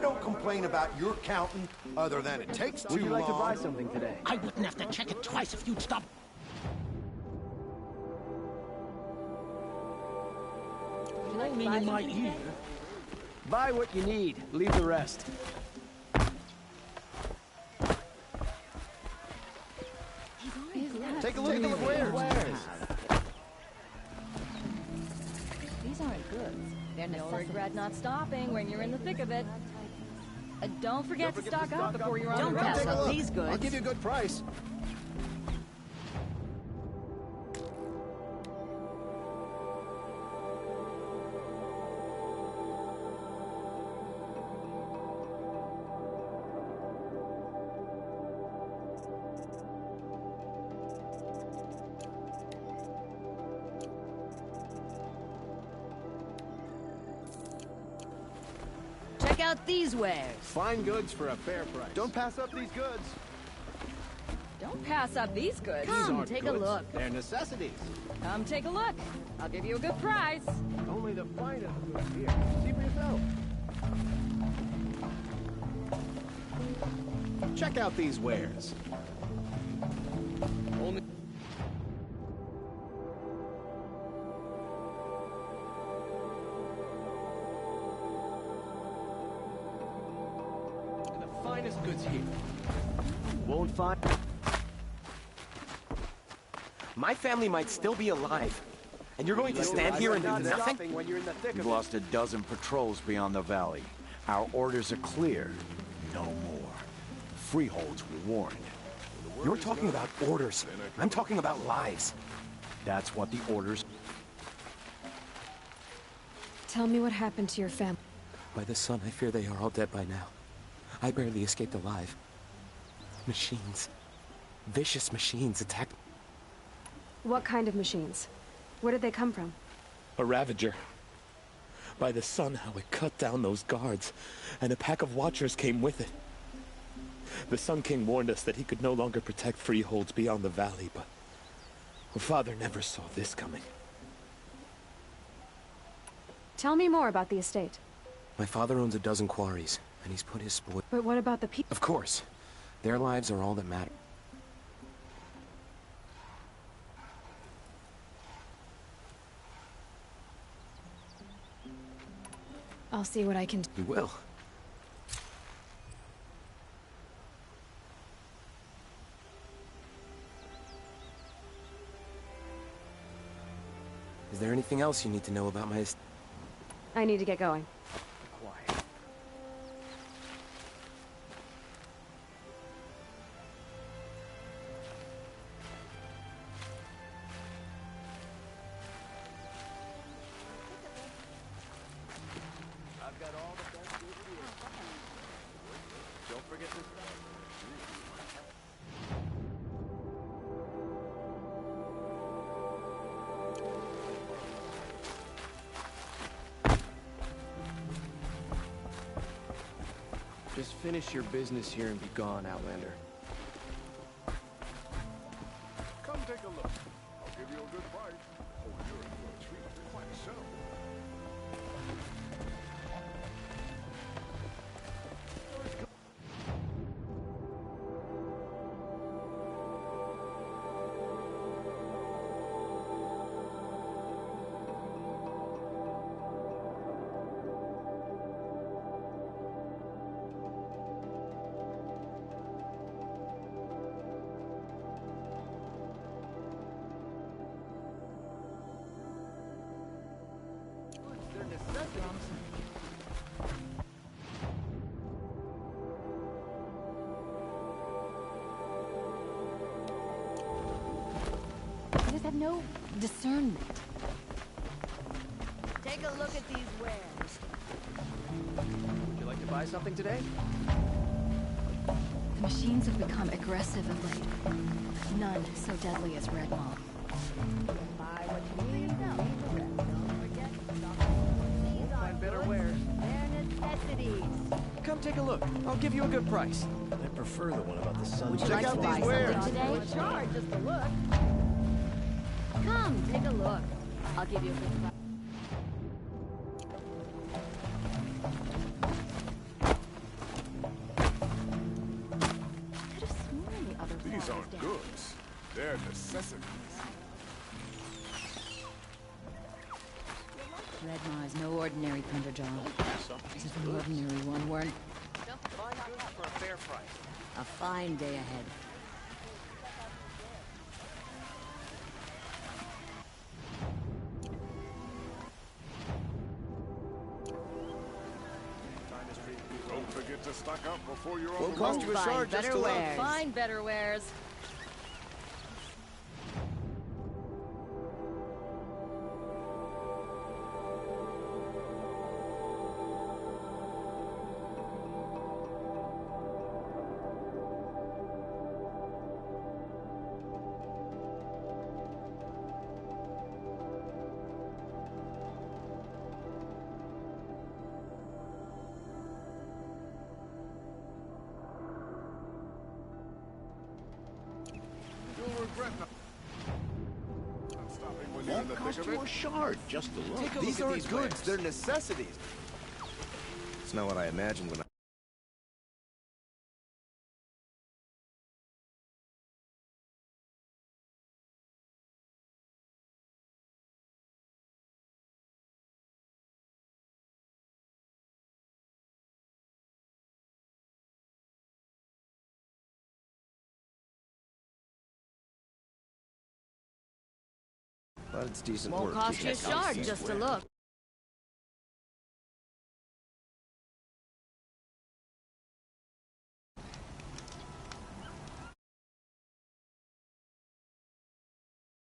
I don't complain about your counting, other than it takes too long. Would you like to buy something today? I wouldn't have to check it twice if you'd stop. Droning in my ear. Buy what you need. Leave the rest. Take a look at these wares. These aren't goods. They're necessities. You'll regret not stopping when you're in the thick of it. Don't forget to stock up before you're on the road. Don't pass up these goods. I'll give you a good price. Check out these wares. Fine goods for a fair price. Don't pass up these goods. Don't pass up these goods. Come, take a look. They're necessities. Come take a look. I'll give you a good price. Only the finest goods here. See for yourself. Check out these wares. Only... The finest goods here. Won't find... My family might still be alive. And you're going to stand here and do nothing? When you're in the thick We've of it. lost a dozen patrols beyond the valley. Our orders are clear. No more. Freeholds were warned. You're talking about orders. I'm talking about lives. That's what the orders... Tell me what happened to your family. By the sun, I fear they are all dead by now. I barely escaped alive. Machines. Vicious machines attacked... What kind of machines? Where did they come from? A Ravager. By the sun, how it cut down those guards, and a pack of Watchers came with it. The Sun King warned us that he could no longer protect freeholds beyond the valley, but... Father never saw this coming. Tell me more about the estate. My father owns a dozen quarries, and he's put his spoil... But what about the people? Of course. Their lives are all that matter. I'll see what I can do. You will. Is there anything else you need to know about my... I need to get going. Quiet. I've got all the best goods here. Don't forget this. Just finish your business here and be gone, Outlander. Come take a look. I'll give you a good price. Oh, you're in for a treat. Quite so. You just have no discernment. Take a look at these wares. Would you like to buy something today? The machines have become aggressive of late. None so deadly as Red Maw. Buy what you need. Don't forget to stock Won't find better wares. They're necessities. Come take a look. I'll give you a good price. I prefer the one about the sun. Would you Check like out to buy these wares. something today? Sure, just a look. Come, take a look. I'll give you a good price. These aren't goods. They're necessities. Redmar is no ordinary printer job. As if an ordinary one weren't. Fine goods for a fair price. A fine day ahead. Don't forget to stock up before you're on Won't the cost road. you a shard just to look. Find better wares. You'll regret not stopping when you're in the Won't cost thick of you it. a shard just to look. Take a these aren't goods, they're necessities. It's not what I imagined when I... But it's decent Won't work. cost you a shard just to look.